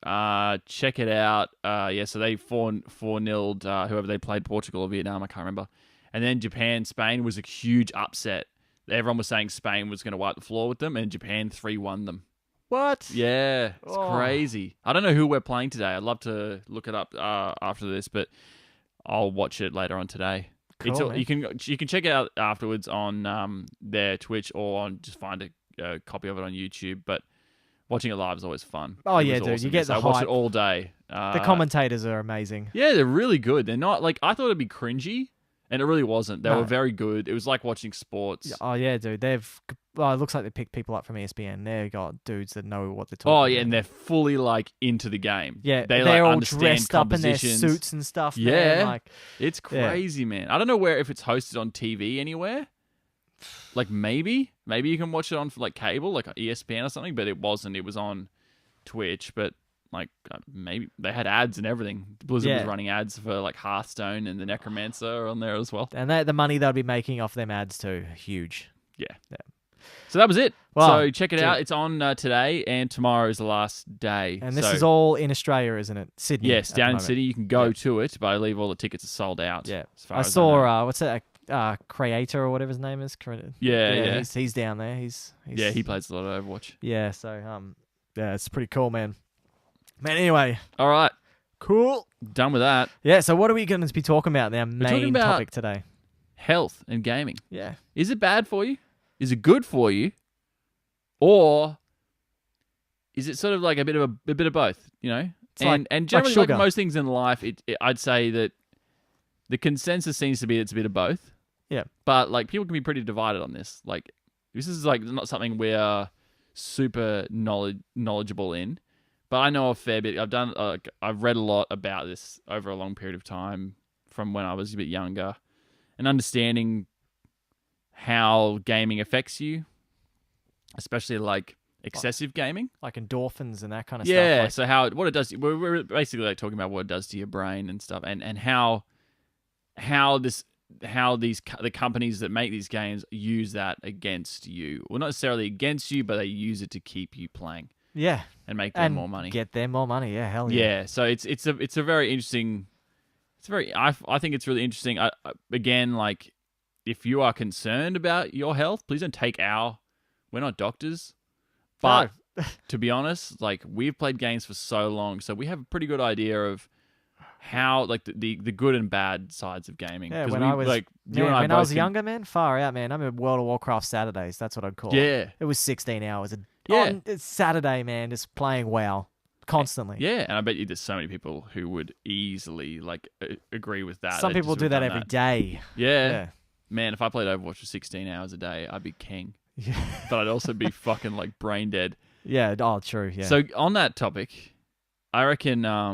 C: Check it out. So they 4-0'd whoever they played, Portugal or Vietnam, I can't remember. And then Japan, Spain was a huge upset. Everyone was saying Spain was going to wipe the floor with them, and Japan 3-1 them.
B: What?
C: Yeah, it's crazy. I don't know who we're playing today. I'd love to look it up after this, but I'll watch it later on today.
B: Cool, man.
C: You can check it out afterwards on their Twitch or just find a copy of it on YouTube. But watching it live is always fun.
B: Oh,
C: It
B: yeah,
C: was
B: dude. You
C: awesome.
B: get the
C: I watched
B: hype.
C: it all day.
B: The commentators are amazing.
C: Yeah, they're really good. They're not like I thought it'd be cringy, and it really wasn't. They
B: No.
C: were very good. It was like watching sports.
B: Oh, yeah, dude. It looks like they picked people up from ESPN. They've got dudes that know what they're talking
C: Oh
B: about.
C: yeah, and they're fully like into the game.
B: Yeah,
C: they
B: they're all
C: understand
B: dressed up in their
C: compositions.
B: suits and stuff.
C: Yeah.
B: Man. Like,
C: It's
B: Yeah.
C: crazy, man. I don't know if it's hosted on TV anywhere. Like maybe you can watch it on like cable, like ESPN or something. But it wasn't. It was on Twitch. But like maybe they had ads and everything. Blizzard was
B: Yeah.
C: running ads for like Hearthstone and the Necromancer on there as well.
B: and the money they'll be making off them ads too, huge.
C: So that was it.
B: Wow.
C: So check it
B: Dude.
C: out. It's on today, and tomorrow is the last day.
B: And this
C: So,
B: is all in Australia, isn't it? Sydney.
C: yes,
B: at the
C: down in
B: moment.
C: City. You can go
B: Yeah.
C: to it, but I believe all the tickets are sold out.
B: Yeah,
C: as far
B: I
C: as know.
B: saw. What's that? Creator or whatever his name is.
C: Yeah.
B: He's down there. He's
C: Yeah, he plays a lot of Overwatch.
B: Yeah. So yeah, it's pretty cool, man. Man, anyway,
C: All right,
B: cool.
C: done with that.
B: Yeah. So what are we going to be talking about? Our
C: talking
B: main
C: about-
B: topic today.
C: Health and gaming.
B: Yeah.
C: Is it bad for you? Is it good for you? Or is it sort of like a bit of both, you know?
B: like
C: Generally, like
B: sugar.
C: most things in life, I'd say that the consensus seems to be it's a bit of both.
B: Yeah.
C: But like people can be pretty divided on this. Like this is like not something we're super knowledgeable in, but I know a fair bit. I've read a lot about this over a long period of time from when I was a bit younger, and understanding how gaming affects you, especially like excessive gaming.
B: Like endorphins and that kind of
C: Yeah.
B: stuff.
C: So what it does, we're basically like talking about what it does to your brain and stuff, and how the companies that make these games use that against you. Well, not necessarily against you, but they use it to keep you playing
B: Yeah.
C: and make them
B: And
C: more money.
B: get them more money. Yeah. Hell yeah.
C: Yeah, so it's a very interesting. I think it's really interesting. Again, like if you are concerned about your health, please don't take we're not doctors, but to be honest, like we've played games for so long, so we have a pretty good idea of how like the good and bad sides of gaming.
B: Yeah,
C: 'Cause
B: when
C: we,
B: I was
C: like you and I
B: when I
C: both
B: was
C: can-
B: younger, man, far out, man. I'm in World of Warcraft Saturdays. That's what I'd call it.
C: Yeah,
B: It was 16 hours.
C: Yeah.
B: It's Saturday, man, just playing WoW constantly.
C: yeah, and I bet you there's so many people who would easily like agree with that.
B: Some
C: They
B: people
C: just
B: do
C: would've
B: that
C: done
B: every day.
C: Yeah. Man, if I played Overwatch for 16 hours a day, I'd be king.
B: Yeah.
C: But I'd also be fucking like brain dead.
B: Yeah. Oh, true. Yeah.
C: So on that topic, I reckon I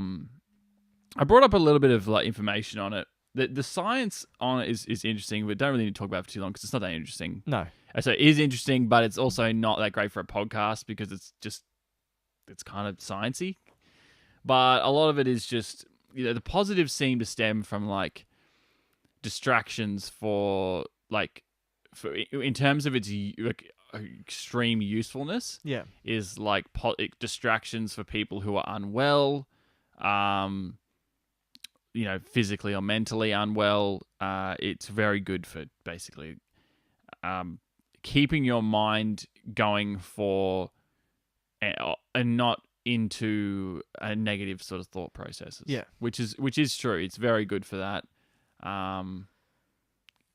C: brought up a little bit of like information on it. The science on it is interesting, but don't really need to talk about it for too long because it's not that interesting.
B: no.
C: So it is interesting, but it's also not that great for a podcast because it's kind of sciencey. But a lot of it is just, you know, the positives seem to stem from like distractions in terms of its like extreme usefulness
B: Yeah.
C: is like distractions for people who are unwell, you know, physically or mentally unwell. It's very good for basically keeping your mind going for and not into a negative sort of thought processes.
B: Yeah.
C: which is true. It's very good for that.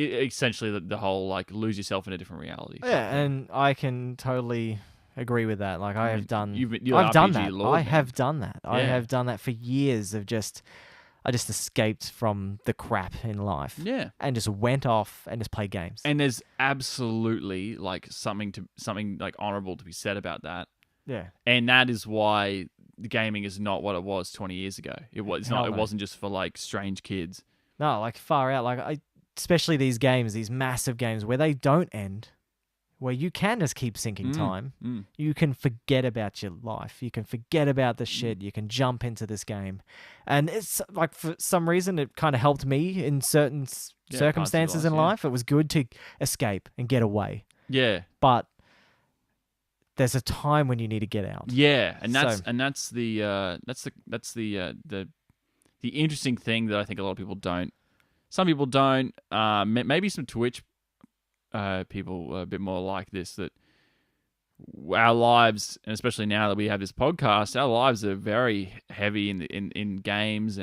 C: Essentially the whole like lose yourself in a different reality.
B: Yeah, and I can totally agree with that. Like I have done,
C: you're
B: I've done
C: RPG
B: that.
C: lord,
B: I
C: man.
B: have done that. I
C: Yeah.
B: have done that for years of I just escaped from the crap in life
C: Yeah.
B: and just went off and just played games.
C: And there's absolutely like something like honorable to be said about that.
B: Yeah.
C: And that is why the gaming is not what it was 20 years ago. It
B: Hell no.
C: wasn't just for like strange kids.
B: No, like far out. Like especially these games, these massive games where they don't end, where you can just keep sinking time.
C: Mm.
B: You can forget about your life. You can forget about the shit. You can jump into this game. And it's like for some reason it kind of helped me in certain
C: Yeah,
B: circumstances
C: parts of
B: in
C: life, yeah.
B: life. It was good to escape and get away.
C: Yeah.
B: But there's a time when you need to get out.
C: Yeah, and
B: So-
C: that's the interesting thing that I think a lot of people don't. Some people don't. Maybe some Twitch people are a bit more like this. That our lives, and especially now that we have this podcast, our lives are very heavy in games,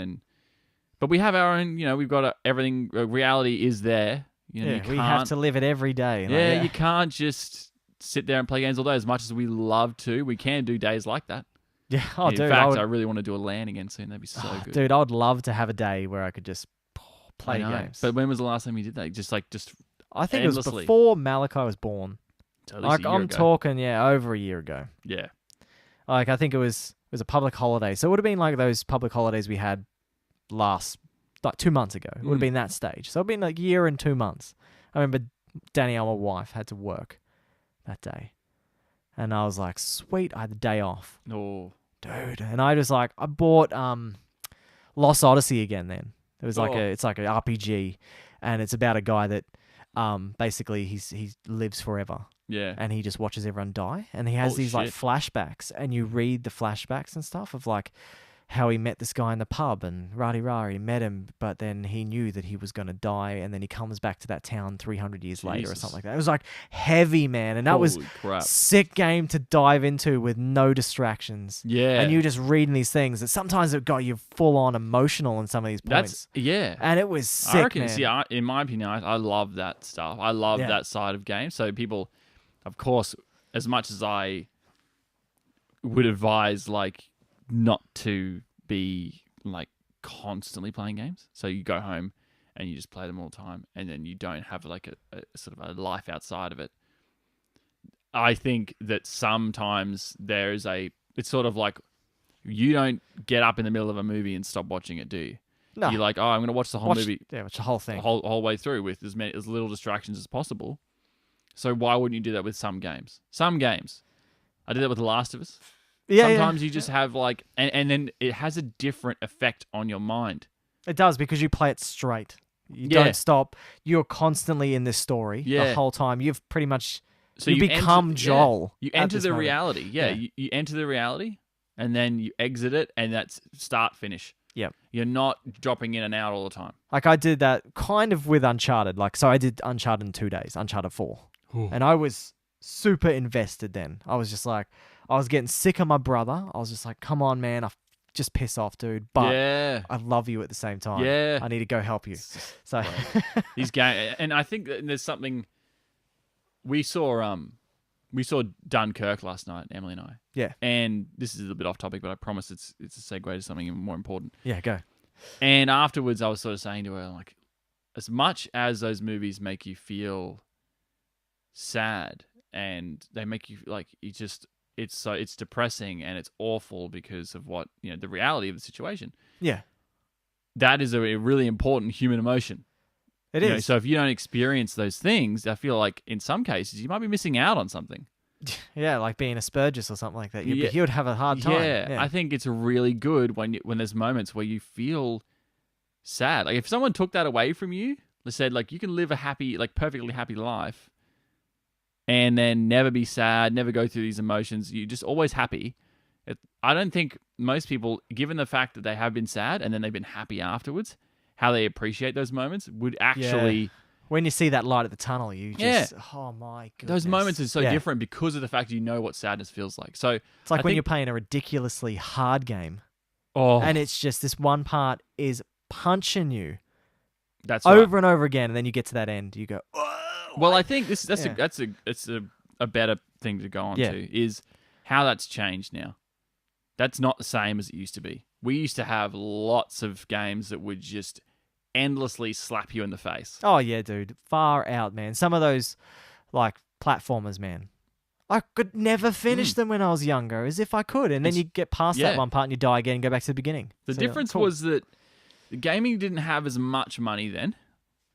C: but we have our own. We've got everything. Reality is there. You
B: Yeah, we have to live it every day. Like,
C: Yeah, you can't just sit there and play games all day. As much as we love to, we can do days like that.
B: yeah. Oh,
C: In
B: dude,
C: fact, I really want to do a LAN again soon. That'd be so good.
B: dude, I would love to have a day where I could just play
C: I know.
B: games.
C: But when was the last time you did that? Just
B: I think it was
C: endlessly.
B: before Malachi was born.
C: at least a year
B: I'm
C: ago.
B: talking, over a year ago.
C: Yeah.
B: Like, I think it was a public holiday. So it would have been like those public holidays we had like 2 months ago. It would have been that stage. So it would have been like a year and 2 months. I remember Danielle, my wife, had to work that day. And I was like, sweet, I had the day off.
C: Oh.
B: Dude. And I bought Lost Odyssey again then. It was it's like an RPG, and it's about a guy that basically he lives forever.
C: Yeah.
B: And he just watches everyone die, and he has
C: Oh,
B: these like
C: shit.
B: flashbacks, and you read the flashbacks and stuff of like how he met this guy in the pub, and he met him, but then he knew that he was going to die, and then he comes back to that town 300 years later or
C: Jesus.
B: something like that. It was like heavy, man, and that was
C: Holy crap.
B: sick game to dive into with no distractions.
C: Yeah.
B: And you just reading these things that sometimes it got you full on emotional in some of these points.
C: Yeah.
B: And it was sick,
C: I reckon,
B: man.
C: in my opinion, I love that stuff. I love
B: Yeah.
C: that side of games. So people, of course, as much as I would advise, like, not to be, like, constantly playing games. So you go home and you just play them all the time, and then you don't have, like, a sort of a life outside of it. I think that sometimes it's sort of like you don't get up in the middle of a movie and stop watching it, do you?
B: No.
C: You're like, oh, I'm going to watch the whole movie
B: Yeah, watch the whole thing.
C: the whole way through with as little distractions as possible. So why wouldn't you do that with some games? Some games. I did that with The Last of Us.
B: Yeah,
C: Sometimes you just have like, and then it has a different effect on your mind.
B: It does, because you play it straight. You
C: Yeah.
B: don't stop. You're constantly in this story the
C: Yeah.
B: whole time. You've pretty much
C: So
B: you become Joel.
C: You
B: at
C: enter
B: this
C: the
B: moment.
C: reality. Yeah,
B: Yeah.
C: You enter the reality, and then you exit it, and that's start finish.
B: Yep.
C: You're not dropping in and out all the time.
B: Like I did that kind of with Uncharted. Like, so I did Uncharted in 2 days, Uncharted 4. And I was super invested then. I was just like, I was getting sick of my brother. I was just like, come on, man. Just piss off, dude. But
C: Yeah.
B: I love you at the same time.
C: Yeah.
B: I need to go help you. So,
C: These games, and I think that there's something we saw Dunkirk last night, Emily and I.
B: yeah.
C: And this is a little bit off topic, but I promise it's a segue to something even more important.
B: Yeah, go.
C: And afterwards, I was sort of saying to her, like, as much as those movies make you feel sad and they make you like it's depressing and it's awful because of what the reality of the situation.
B: Yeah.
C: That is a really important human emotion.
B: It
C: You know,
B: is.
C: so if you don't experience those things, I feel like in some cases you might be missing out on something.
B: Yeah, like being Asperger's or something like that.
C: Yeah.
B: He would have a hard time.
C: Yeah, I think it's really good when there's moments where you feel sad. Like if someone took that away from you, they said like you can live a happy, like perfectly happy life, and then never be sad, never go through these emotions. You're just always happy. I don't think most people, given the fact that they have been sad and then they've been happy afterwards, how they appreciate those moments would actually.
B: When you see that light at the tunnel, you just,
C: Yeah.
B: oh my goodness.
C: Those moments are so
B: Yeah.
C: different because of the fact you know what sadness feels like. So
B: It's like
C: I
B: when
C: think-
B: you're playing a ridiculously hard game,
C: oh,
B: and it's just this one part is punching you
C: that's right.
B: over and over again, and then you get to that end, you go, oh,
C: Well, I think that's
B: Yeah.
C: a better thing to go on
B: Yeah.
C: to is how that's changed now. That's not the same as it used to be. We used to have lots of games that would just endlessly slap you in the face.
B: oh yeah, dude, far out, man. Some of those, like, platformers, man. I could never finish them when I was younger, as if I could. And then
C: It's-
B: you get past
C: yeah.
B: that one part and you die again and go back to the beginning.
C: The
B: So you're like,
C: difference
B: cool.
C: was that gaming didn't have as much money then,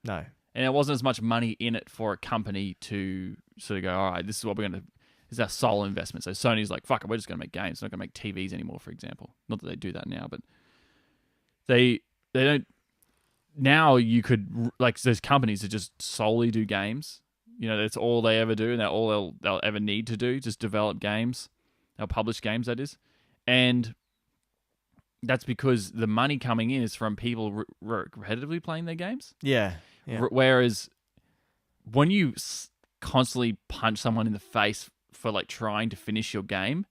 B: No.
C: and there wasn't as much money in it for a company to sort of go, all right, this is what we're going to. This is our sole investment. So Sony's like, fuck it, we're just going to make games. We're not going to make TVs anymore, for example. Not that they do that now, but they don't. Now you could, like, there's companies that just solely do games. You know, that's all they ever do, and that's all they'll ever need to do, just develop games. They'll publish games, that is. And that's because the money coming in is from people repetitively playing their games.
B: Yeah.
C: Whereas when you constantly punch someone in the face for like trying to finish your game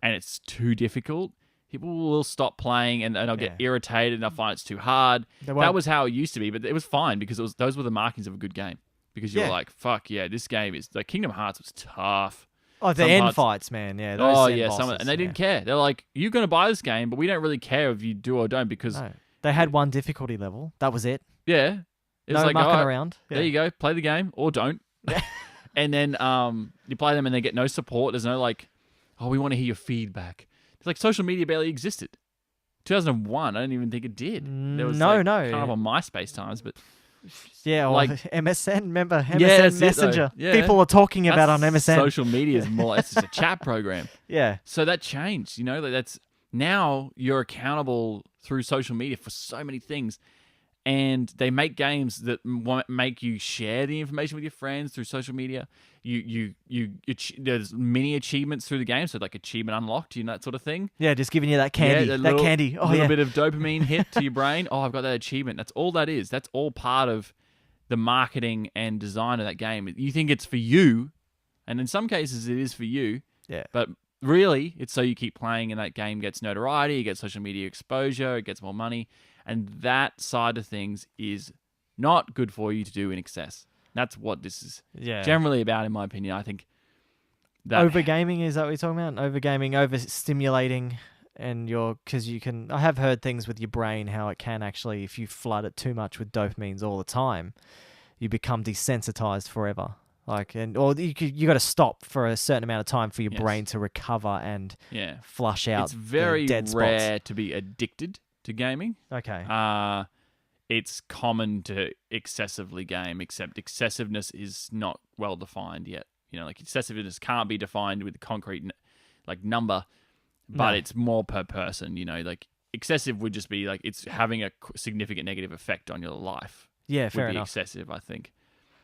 C: and it's too difficult, people will stop playing and they'll get irritated and they'll find it's too hard. That was how it used to be, but it was fine because those were the markings of a good game. Because you were like, fuck yeah, this game is... Like, Kingdom Hearts was tough.
B: Oh, the end fights, man. Yeah. Those end bosses,
C: and they didn't care. They're like, you're going to buy this game, but we don't really care if you do or don't because...
B: No. They had one difficulty level. That was it.
C: Yeah. It was
B: no mucking around. Yeah.
C: There you go. Play the game or don't. And then you play them and they get no support. There's no like, oh, we want to hear your feedback. It's like social media barely existed. 2001, I don't even think it did. There was
B: no.
C: Kind of on MySpace times, but...
B: Yeah, or
C: like
B: MSN, remember? MSN Messenger. People are talking about on MSN.
C: Social media is more, it's just a chat program.
B: Yeah.
C: So that changed, you know, that's now you're accountable through social media for so many things. And they make games that make you share the information with your friends through social media. There's mini achievements through the game, so like achievement unlocked, you know, that sort of thing.
B: Yeah, just giving you that candy. Candy. Oh,
C: a little bit of dopamine hit to your brain. Oh, I've got that achievement. That's all that is. That's all part of the marketing and design of that game. You think it's for you, and in some cases it is for you.
B: Yeah.
C: But really, it's so you keep playing and that game gets notoriety, you get social media exposure, it gets more money. And that side of things is not good for you to do in excess. That's what this is generally about, in my opinion. I think that
B: overgaming, is that what you're talking about? Overgaming, overstimulating, and because you can. I have heard things with your brain how it can actually, if you flood it too much with dopamines all the time, you become desensitized forever. Like, or you got to stop for a certain amount of time for your brain to recover and flush out.
C: It's very
B: the dead
C: rare
B: spots.
C: to be addicted to gaming.
B: Okay.
C: It's common to excessively game, except excessiveness is not well defined yet. You know, like excessiveness can't be defined with a concrete number, but it's more per person. You know, like excessive would just be like it's having a significant negative effect on your life.
B: Yeah, fair
C: would be
B: enough.
C: Excessive, I think.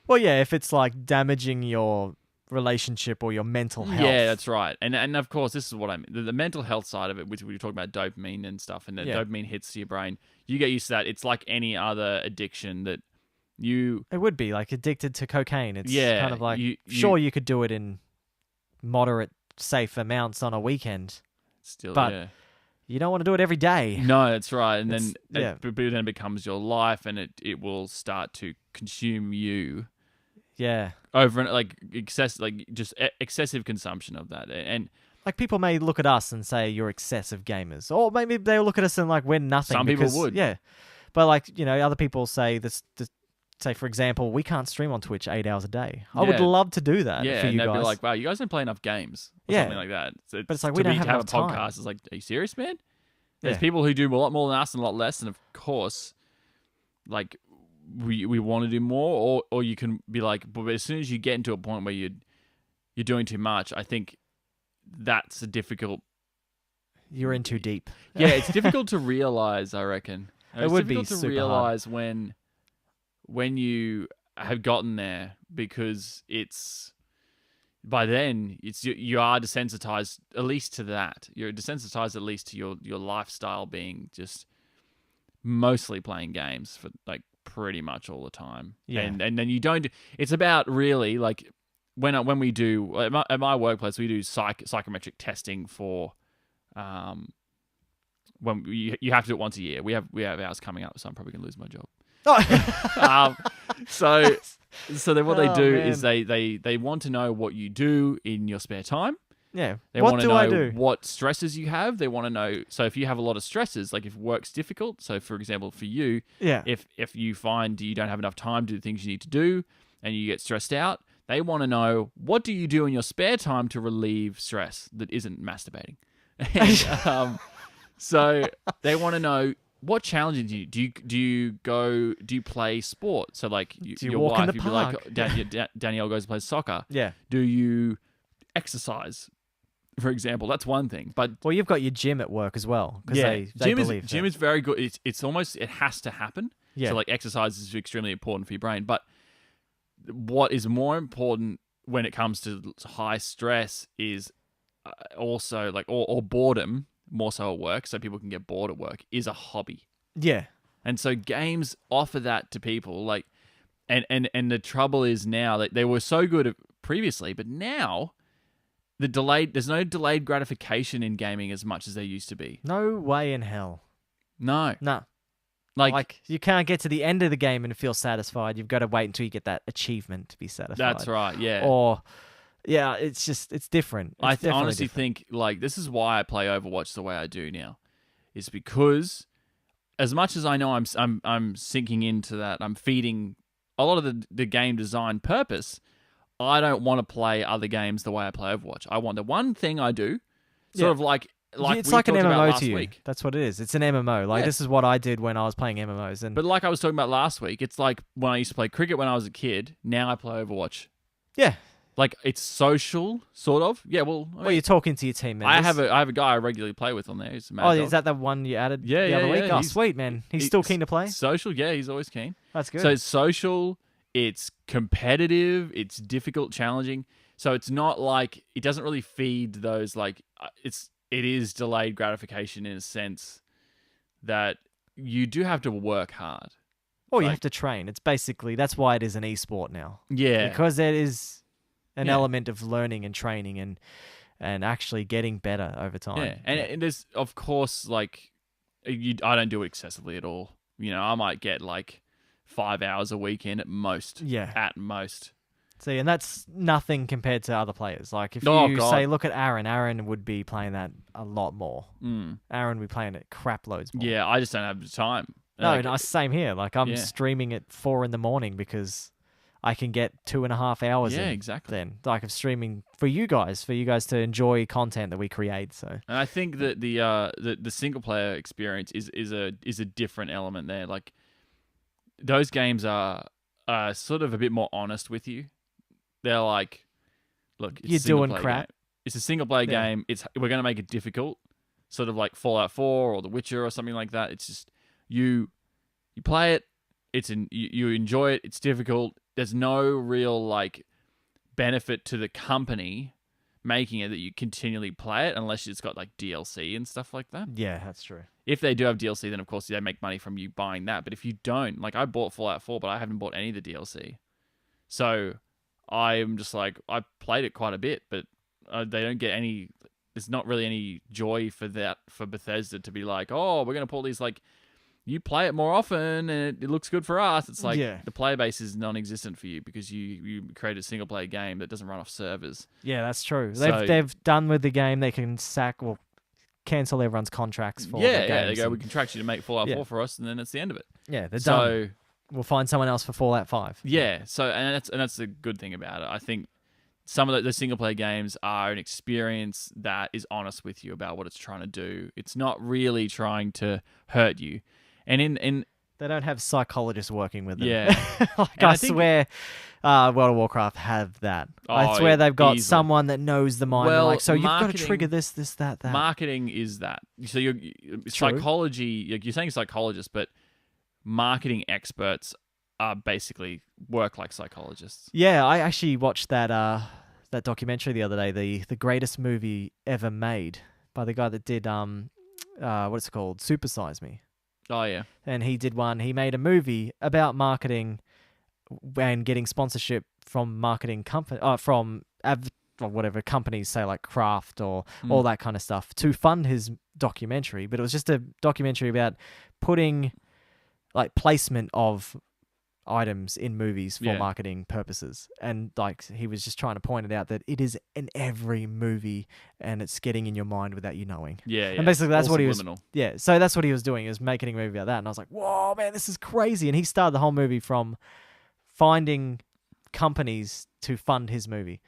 B: Well, yeah, if it's like damaging your relationship or your mental health.
C: Yeah, that's right. And of course, this is what I mean. The mental health side of it, which we were talking about dopamine and stuff, and the dopamine hits to your brain. You get used to that. It's like any other addiction that you...
B: It would be like addicted to cocaine. It's
C: Yeah,
B: kind of like, sure, you could do it in moderate, safe amounts on a weekend.
C: Still,
B: but you don't want to do it every day.
C: No, that's right. And then
B: then
C: it becomes your life, and it will start to consume you.
B: Yeah.
C: Over like excessive consumption of that. And
B: like people may look at us and say you're excessive gamers, or maybe they'll look at us and like we're nothing.
C: Some people would.
B: Yeah. But like, you know, other people say this say, for example, we can't stream on Twitch 8 hours a day. I would love to do that for you guys.
C: And they'd be like, wow, you guys don't play enough games. Or something like that. So
B: but it's like, we don't have enough time.
C: To have a podcast, it's like, are you serious, man? There's people who do a lot more than us and a lot less. And of course, like, we want to do more, or you can be like, but as soon as you get into a point where you're doing too much, I think that's a difficult...
B: You're in too deep.
C: Yeah, it's difficult to realize, I reckon.
B: It would be
C: difficult to realize when you have gotten there, because it's by then you are desensitized at least to that. You're desensitized at least to your lifestyle being just mostly playing games for like pretty much all the time.
B: Yeah.
C: And then you don't. It's about really like when we do at my workplace, we do psychometric testing for when you have to do it once a year. We have ours coming up, so I'm probably gonna lose my job. So then what they do is they want to know what you do in your spare time.
B: Yeah.
C: They want to know what stresses you have. They want to know, so if you have a lot of stresses, like if work's difficult, so for example for you, if you find you don't have enough time to do the things you need to do and you get stressed out, they want to know, what do you do in your spare time to relieve stress that isn't masturbating? And, so they want to know, what challenges do you play sport? So like your
B: walk in
C: wife,
B: the
C: you'd be
B: park?
C: like, Danielle goes to play soccer.
B: Yeah.
C: Do you exercise, for example? That's one thing. But
B: well, you've got your gym at work as well. They
C: gym is very good. It's almost, it has to happen.
B: Yeah.
C: So like exercise is extremely important for your brain. But what is more important when it comes to high stress is also like or boredom, more so at work, so people can get bored at work, is a hobby.
B: Yeah.
C: And so games offer that to people, like, and the trouble is now that they were so good previously, but now there's no delayed gratification in gaming as much as there used to be.
B: No way in hell.
C: No,
B: Nah.
C: like
B: you can't get to the end of the game and feel satisfied. You've got to wait until you get that achievement to be satisfied.
C: that's right, yeah.
B: Or, yeah, it's different.
C: I
B: It's definitely
C: honestly
B: different.
C: think like this is why I play Overwatch the way I do now, is because as much as I know I'm sinking into that, I'm feeding a lot of the game design purpose. I don't want to play other games the way I play Overwatch. I want the one thing I do, sort
B: Yeah.
C: of like
B: It's
C: we
B: like an
C: talked about
B: MMO
C: last
B: to you.
C: week.
B: That's what it is. It's an MMO. Like
C: Yeah.
B: this is what I did when I was playing MMOs. And
C: But like I was talking about last week, it's like when I used to play cricket when I was a kid. Now I play Overwatch.
B: yeah,
C: Like it's social, sort of. Yeah. Well, I
B: well,
C: mean,
B: you're talking to your team members.
C: I have a guy I regularly play with on there. He's a mad
B: Oh,
C: dog.
B: is that the one you added
C: Yeah,
B: the other
C: yeah,
B: week?
C: yeah.
B: Oh,
C: He's-
B: sweet, man. He's still keen to play?
C: Social? Yeah, he's always keen.
B: That's good.
C: So it's social, it's competitive, it's difficult, challenging. So it's not like it doesn't really feed those like it is delayed gratification in a sense that you do have to work hard.
B: or you
C: like-
B: have to train. It's basically, that's why it is an esport now.
C: Yeah.
B: Because there is an
C: Yeah.
B: element of learning and training and actually getting better over time.
C: Yeah. And there's of course like I don't do it excessively at all. You know, I might get like 5 hours a week in at most.
B: Yeah.
C: At most.
B: See, and that's nothing compared to other players. Like, if
C: Oh,
B: you
C: God.
B: say, look at Aaron would be playing that a lot more.
C: Mm.
B: Aaron would be playing it crap loads more.
C: Yeah, I just don't have the time.
B: No,
C: Like,
B: no, same here. Like, I'm
C: Yeah.
B: streaming at 4 a.m. because I can get 2.5 hours
C: Yeah,
B: in
C: exactly.
B: then. Like, I'm streaming for you guys to enjoy content that we create. So,
C: And I think that the single player experience is a different element there. Like those games are sort of a bit more honest with you. They're like, look, it's
B: You're
C: a single
B: doing
C: player
B: crap.
C: game. It's a single player
B: Yeah.
C: game. We're going to make it difficult, sort of like Fallout 4 or The Witcher or something like that. It's just you play it. You enjoy it. It's difficult. There's no real like benefit to the company making it that you continually play it unless it's got like DLC and stuff like that.
B: yeah, that's true.
C: If they do have DLC, then of course they make money from you buying that. But if you don't, like I bought Fallout 4, but I haven't bought any of the DLC. So I'm just like, I played it quite a bit, but they don't get any, there's not really any joy for Bethesda to be like, oh, we're going to pull these like, you play it more often and it looks good for us. It's like
B: Yeah.
C: the player base is non-existent for you because you create a single player game that doesn't run off servers.
B: Yeah, that's true.
C: So-
B: They've done with the game. They can cancel everyone's contracts for their
C: They
B: games
C: go, we
B: and-
C: contract you to make Fallout
B: Yeah.
C: 4 for us, and then it's the end of it.
B: yeah, they're done.
C: So
B: We'll find someone else for Fallout 5.
C: yeah, and that's the good thing about it. I think some of the single player games are an experience that is honest with you about what it's trying to do. It's not really trying to hurt you, and in
B: They don't have psychologists working with them.
C: Yeah.
B: Like,
C: And
B: I
C: I think-
B: swear World of Warcraft have that. I
C: Oh,
B: swear they've got
C: easily.
B: someone that knows the mind.
C: Well,
B: Like, so you've got to
C: marketing-
B: trigger this, that.
C: marketing is that. So you're psychology. You're saying psychologists, but marketing experts are basically work like psychologists.
B: Yeah, I actually watched that documentary the other day, the greatest movie ever made, by the guy that did what's it called? Super Size Me.
C: Oh yeah,
B: And he did one. He made a movie about marketing and getting sponsorship from marketing company, or whatever companies, say like Kraft or all that kind of stuff, to fund his documentary. But it was just a documentary about putting like placement of items in movies for
C: Yeah.
B: marketing purposes. And like he was just trying to point it out that it is in every movie and it's getting in your mind without you knowing.
C: yeah.
B: And basically that's
C: All
B: what he was
C: subliminal.
B: yeah, so that's what he was doing, he was making a movie about that. And I was like, whoa, man, this is crazy. And he started the whole movie from finding companies to fund his movie.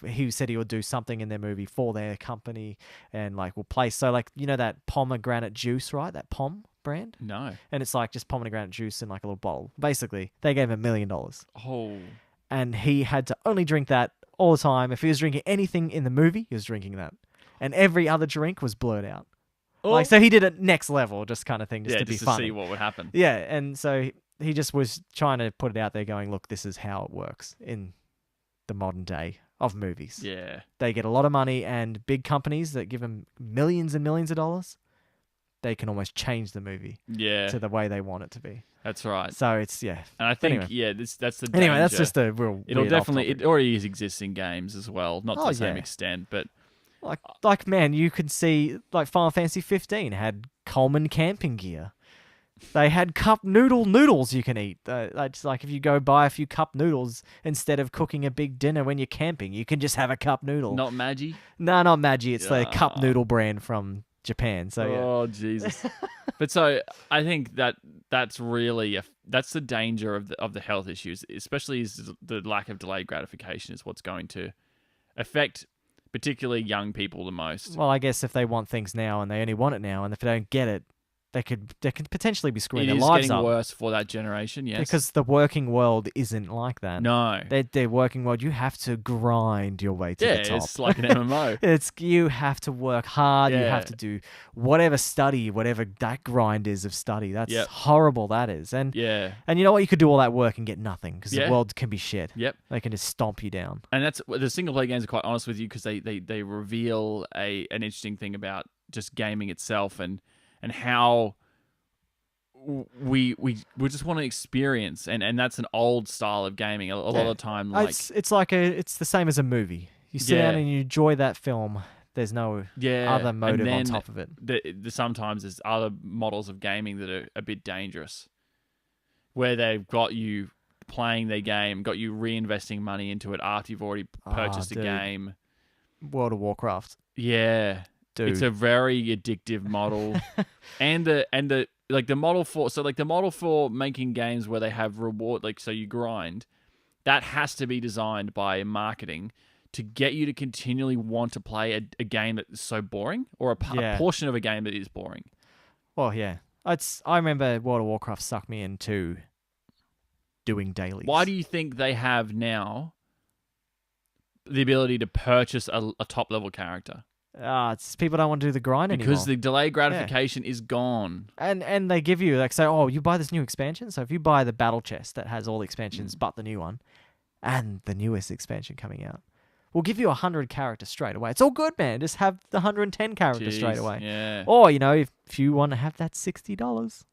B: He said he would do something in their movie for their company and like will place. So like, you know that pomegranate juice, right? That Pom brand?
C: No.
B: And it's like just pomegranate juice in like a little bottle. Basically, they gave him $1 million.
C: Oh.
B: And he had to only drink that all the time. If he was drinking anything in the movie, he was drinking that. And every other drink was blurred out.
C: Oh.
B: Like, so he did it next level, just kind of thing, just
C: yeah,
B: to be
C: just to
B: funny.
C: see what would happen.
B: Yeah, and so he just was trying to put it out there, going, look, this is how it works in the modern day of movies.
C: Yeah.
B: They get a lot of money, and big companies that give them millions and millions of dollars, they can almost change the movie
C: Yeah.
B: to the way they want it to be.
C: That's right.
B: So it's, yeah.
C: And I think,
B: anyway.
C: yeah, that's the
B: Anyway, that's
C: danger.
B: just a real
C: It'll
B: weird
C: definitely,
B: off-topic.
C: it already exists in games as well, not to
B: Oh,
C: the same
B: yeah.
C: extent, but
B: Like, man, you could see, like, Final Fantasy 15 had Coleman camping gear. They had cup noodles you can eat. It's like if you go buy a few cup noodles instead of cooking a big dinner when you're camping, you can just have a cup noodle.
C: not Magi.
B: No, not Maggi. It's the cup
C: Ah.
B: noodle brand from Japan. So yeah.
C: Oh Jesus! But so I think that's really that's the danger of the health issues, especially is the lack of delayed gratification is what's going to affect particularly young people the most.
B: Well, I guess if they want things now and they only want it now, and if they don't get it, they could potentially be screwing
C: It
B: their
C: is
B: lives
C: getting
B: up.
C: worse for that generation. Yes,
B: Because the working world isn't like that.
C: no,
B: The working world, you have to grind your way to
C: yeah,
B: the top.
C: it's like an MMO.
B: You have to work hard. You
C: Yeah.
B: have to do whatever that grind is of study. That's
C: Yep.
B: horrible. That is. And
C: Yeah,
B: and you know what? You could do all that work and get nothing because
C: Yeah.
B: the world can be shit.
C: yep.
B: They can just stomp you down.
C: And that's the single player games are quite honest with you because they reveal an interesting thing about just gaming itself and how we just want to experience and that's an old style of gaming a lot of the time, like
B: It's the same as a movie. You sit down
C: Yeah.
B: and you enjoy that film. There's no
C: yeah,
B: other motive
C: and
B: on
C: then
B: top of it.
C: sometimes there's other models of gaming that are a bit dangerous, where they've got you playing their game, got you reinvesting money into it after you've already purchased a
B: dude.
C: game.
B: World of Warcraft,
C: Yeah,
B: dude.
C: it's a very addictive model, and the like the model for making games where they have reward, like so you grind, that has to be designed by marketing to get you to continually want to play a game that is so boring or a portion of a game that is boring.
B: Well, yeah. I remember World of Warcraft sucked me into doing dailies.
C: Why do you think they have now the ability to purchase a top level character?
B: It's people don't want to do the grind anymore.
C: Because the delayed gratification is gone.
B: And they give you, like, say, oh, you buy this new expansion. So if you buy the battle chest that has all the expansions but the new one, and the newest expansion coming out, we'll give you 100 characters straight away. It's all good, man. Just have the 110 characters straight
C: Jeez,
B: away.
C: Yeah.
B: Or, you know, if you want to have that $60,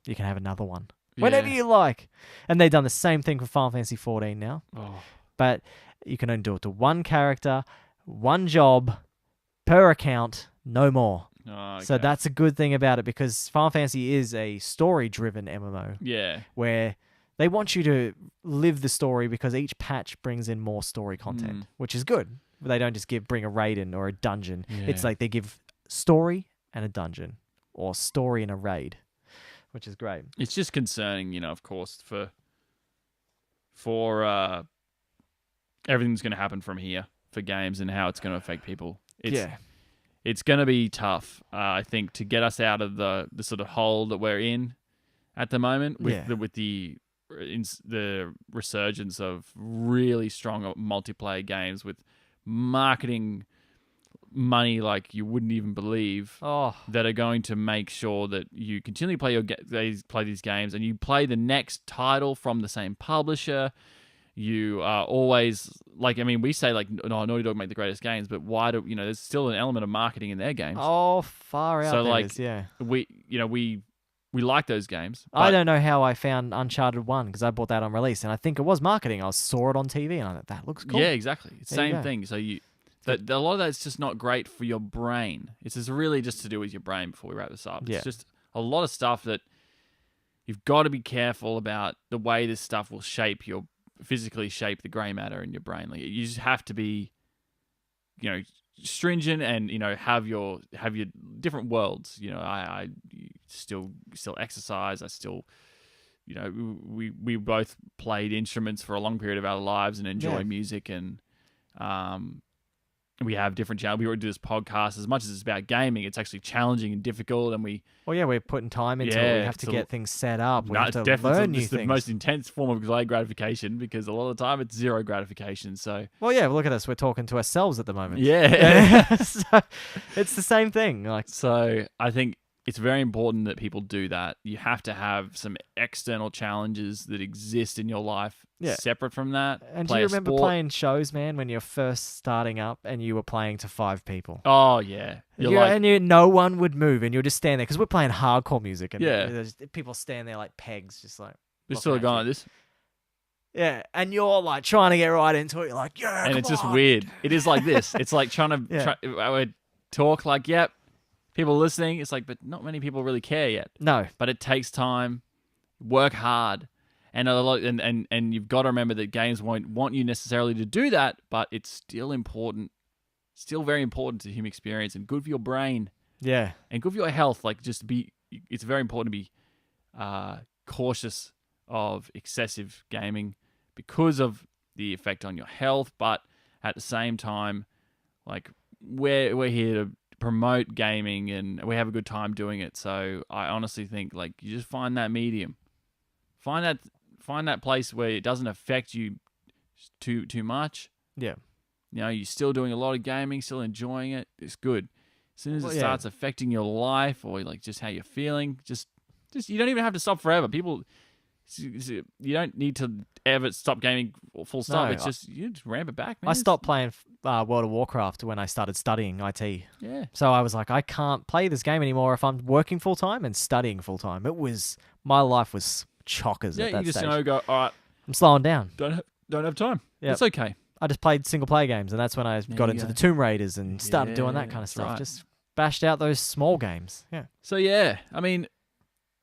B: you can have another one. Whenever
C: Yeah.
B: you like. And they've done the same thing for Final Fantasy 14 now.
C: Oh.
B: But you can only do it to one character, one job, per account, no more.
C: Oh,
B: So
C: okay.
B: that's a good thing about it because Final Fantasy is a story-driven MMO
C: yeah.
B: where they want you to live the story because each patch brings in more story content, which is good. They don't just bring a raid in or a dungeon. It's
C: Yeah.
B: like they give story and a dungeon or story and a raid, which is great.
C: It's just concerning, you know, of course, for everything that's going to happen from here for games and how it's going to affect people. It's going to be tough, I think, to get us out of the sort of hole that we're in at the moment with the resurgence of really strong multiplayer games with marketing money like you wouldn't even believe.
B: Oh,
C: That are going to make sure that you continually play play these games and you play the next title from the same publisher. You are always like, I mean, we say like, no, Naughty Dog make the greatest games, but why do there's still an element of marketing in their games.
B: far out
C: So,
B: there
C: like,
B: is, yeah.
C: We like those games.
B: I
C: but-
B: don't know how I found Uncharted 1 because I bought that on release and I think it was marketing. I saw it on TV and I thought, that looks cool.
C: Yeah, exactly.
B: There you
C: Same
B: go.
C: thing. So a lot of that's just not great for your brain. It's just really just to do with your brain before we wrap this up.
B: Yeah.
C: It's just a lot of stuff that you've got to be careful about the way this stuff will physically shape the grey matter in your brain. Like you just have to be, stringent and, have your different worlds. I still exercise. I still, we both played instruments for a long period of our lives and enjoy
B: Yeah.
C: music and, we have different channels. We already do this podcast. As much as it's about gaming, it's actually challenging and difficult. And
B: Well, yeah, we're putting time into it.
C: Yeah,
B: We have to
C: it's
B: get things set up. We
C: no,
B: have
C: it's
B: to
C: definitely
B: learn new
C: it's the
B: things.
C: most intense form of delayed gratification because a lot of the time it's zero gratification. So
B: Well, yeah, look at us. We're talking to ourselves at the moment.
C: yeah.
B: So, it's the same thing. Like,
C: So I think it's very important that people do that. You have to have some external challenges that exist in your life
B: Yeah.
C: separate from that.
B: And do
C: Play
B: you
C: a
B: remember
C: sport.
B: playing shows, man, when you're first starting up and you were playing to 5 people?
C: Oh yeah, you're
B: Yeah,
C: like,
B: and no one would move, and you'll just stand there because we're playing hardcore music, and
C: Yeah.
B: there's people stand there like pegs, just like
C: just
B: looking
C: sort of
B: at
C: going
B: you.
C: like this,
B: Yeah, and you're like trying to get right into it. You're like, yeah,
C: and
B: come
C: it's just
B: on.
C: weird. It is like this. It's like trying to
B: Yeah.
C: I would talk like, yep, people listening. It's like, but not many people really care yet.
B: No,
C: But it takes time. Work hard. And a lot, and you've got to remember that games won't want you necessarily to do that, but it's still important, still very important to the human experience and good for your brain
B: yeah,
C: and good for your health. Like it's very important to be cautious of excessive gaming because of the effect on your health. But at the same time, like we're here to promote gaming and we have a good time doing it. So I honestly think like you just find that medium. Find that place where it doesn't affect you too much.
B: yeah,
C: You know, you're still doing a lot of gaming, still enjoying it. It's good. As soon as
B: Well,
C: it
B: yeah.
C: starts affecting your life or like just how you're feeling, just you don't even have to stop forever. People, you don't need to ever stop gaming full stop.
B: No,
C: It's just you just ramp it back, man.
B: I stopped playing World of Warcraft when I started studying IT.
C: Yeah.
B: So I was like, I can't play this game anymore if I'm working full time and studying full time. My life was chockers
C: Yeah,
B: at that
C: you just
B: stage.
C: go, all right,
B: I'm slowing down.
C: don't have time.
B: Yep.
C: It's okay.
B: I just played single player games, and that's when I got
C: you
B: into
C: go.
B: the Tomb Raiders and started doing that
C: Yeah,
B: kind of
C: that's
B: stuff.
C: right.
B: Just bashed out those small games. Yeah.
C: So yeah, I mean,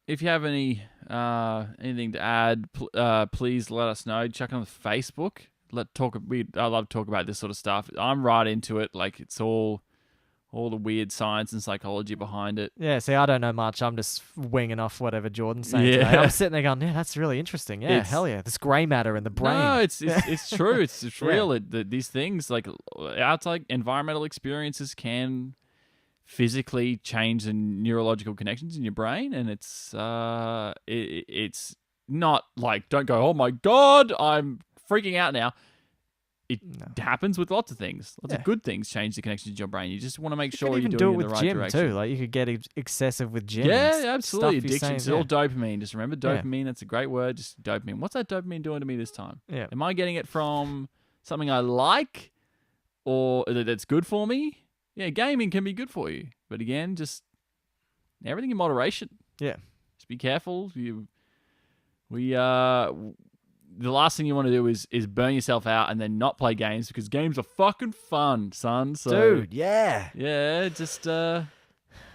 C: if you have any anything to add, please let us know. Check on the Facebook. I love to talk about this sort of stuff. I'm right into it. Like it's all the weird science and psychology behind it.
B: Yeah, see, I don't know much. I'm just winging off whatever Jordan's saying
C: Yeah.
B: today. I'm sitting there going, yeah, that's really interesting. Yeah,
C: It's-
B: hell yeah. This grey matter in the brain.
C: No, it's true. It's
B: Yeah.
C: real. These things like outside environmental experiences can physically change the neurological connections in your brain, and it's not like don't go, oh my god, I'm freaking out now. It happens with lots of things. Lots
B: Yeah.
C: of good things change the connections in your brain. You just want to make
B: You
C: sure
B: could
C: you're
B: even
C: doing
B: do
C: it
B: it
C: in
B: with
C: the right
B: gym
C: direction.
B: too. Like you could get excessive with gym.
C: Yeah,
B: and
C: absolutely.
B: stuff you're
C: Addiction.
B: saying,
C: It's all
B: yeah.
C: dopamine. Just remember dopamine. That's a great word. Just dopamine. What's that dopamine doing to me this time?
B: Yeah.
C: Am I getting it from something I like or that's good for me? Yeah, gaming can be good for you. But again, just everything in moderation.
B: Yeah.
C: Just be careful. The last thing you want to do is burn yourself out and then not play games because games are fucking fun, son. So
B: Dude, yeah.
C: yeah, just live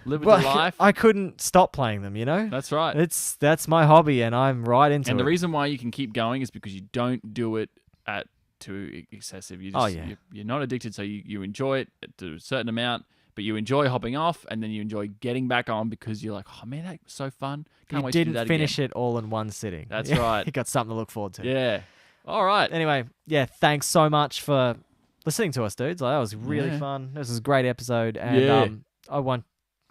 C: with
B: Well,
C: your life.
B: I couldn't stop playing them, you know?
C: That's right.
B: That's my hobby and I'm right into
C: And
B: it.
C: the reason why you can keep going is because you don't do it at too excessive. You just,
B: Oh, yeah.
C: you're not addicted, so you enjoy it to a certain amount, but you enjoy hopping off, and then you enjoy getting back on because you're like, oh man, that was so fun. Can't
B: you
C: wait to do
B: didn't
C: that
B: finish
C: again.
B: it all in one sitting.
C: That's
B: Yeah,
C: right.
B: You got something to look forward to.
C: Yeah. All right.
B: Anyway, yeah, thanks so much for listening to us, dudes. Like, that was really
C: Yeah.
B: fun. This was a great episode. And
C: Yeah.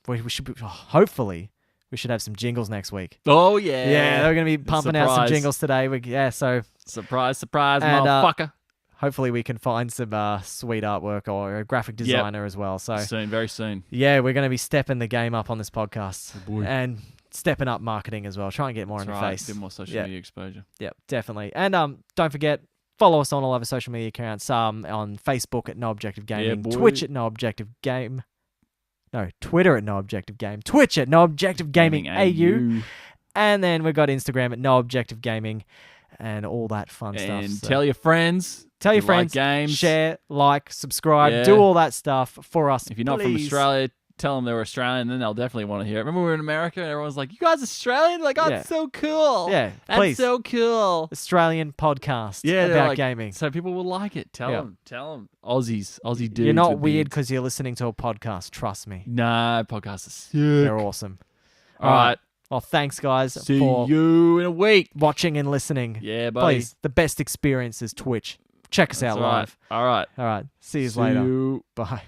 B: we should be, hopefully we should have some jingles next week.
C: Oh yeah.
B: Yeah, they're going to be pumping out some
C: Surprise.
B: jingles today. So
C: Surprise, surprise,
B: And,
C: motherfucker.
B: hopefully we can find some sweet artwork or a graphic designer as well. So
C: Soon, very soon.
B: yeah, we're going to be stepping the game up on this podcast
C: boy.
B: and stepping up marketing as well. Try and get more
C: That's
B: in the
C: right.
B: face.
C: A bit more social
B: Yeah.
C: media exposure.
B: Yep, definitely. And don't forget, follow us on all other social media accounts. On Facebook at No Objective Gaming,
C: boy.
B: Twitch at No Objective Game. No, Twitter at No Objective Game, Twitch at No Objective Gaming AU, and then we've got Instagram at No Objective Gaming, and all that fun stuff.
C: And
B: So
C: tell your friends.
B: tell your
C: if you like
B: friends,
C: games.
B: share, like, subscribe,
C: Yeah.
B: do all that stuff for us.
C: If you're not from
B: please.
C: Australia, tell them they're Australian, then they'll definitely want to hear it. Remember we were in America and everyone's like, you guys Australian? Like, oh,
B: Yeah.
C: it's so cool.
B: Yeah,
C: That's
B: please.
C: so cool.
B: Australian podcast
C: Yeah, they're
B: about
C: like-
B: gaming.
C: So people will like it. Tell
B: Yeah.
C: them. Aussie dudes.
B: You're not
C: with
B: weird
C: beards.
B: because you're listening to a podcast. Trust me,
C: Nah, podcast is sick.
B: they're awesome.
C: All right.
B: Well, thanks, guys,
C: See
B: for
C: you in a week.
B: watching and listening.
C: Yeah, buddy.
B: Please, the best experience is Twitch. Check us
C: That's
B: out
C: right.
B: live.
C: All right.
B: All right. See you
C: See
B: later.
C: you.
B: Bye.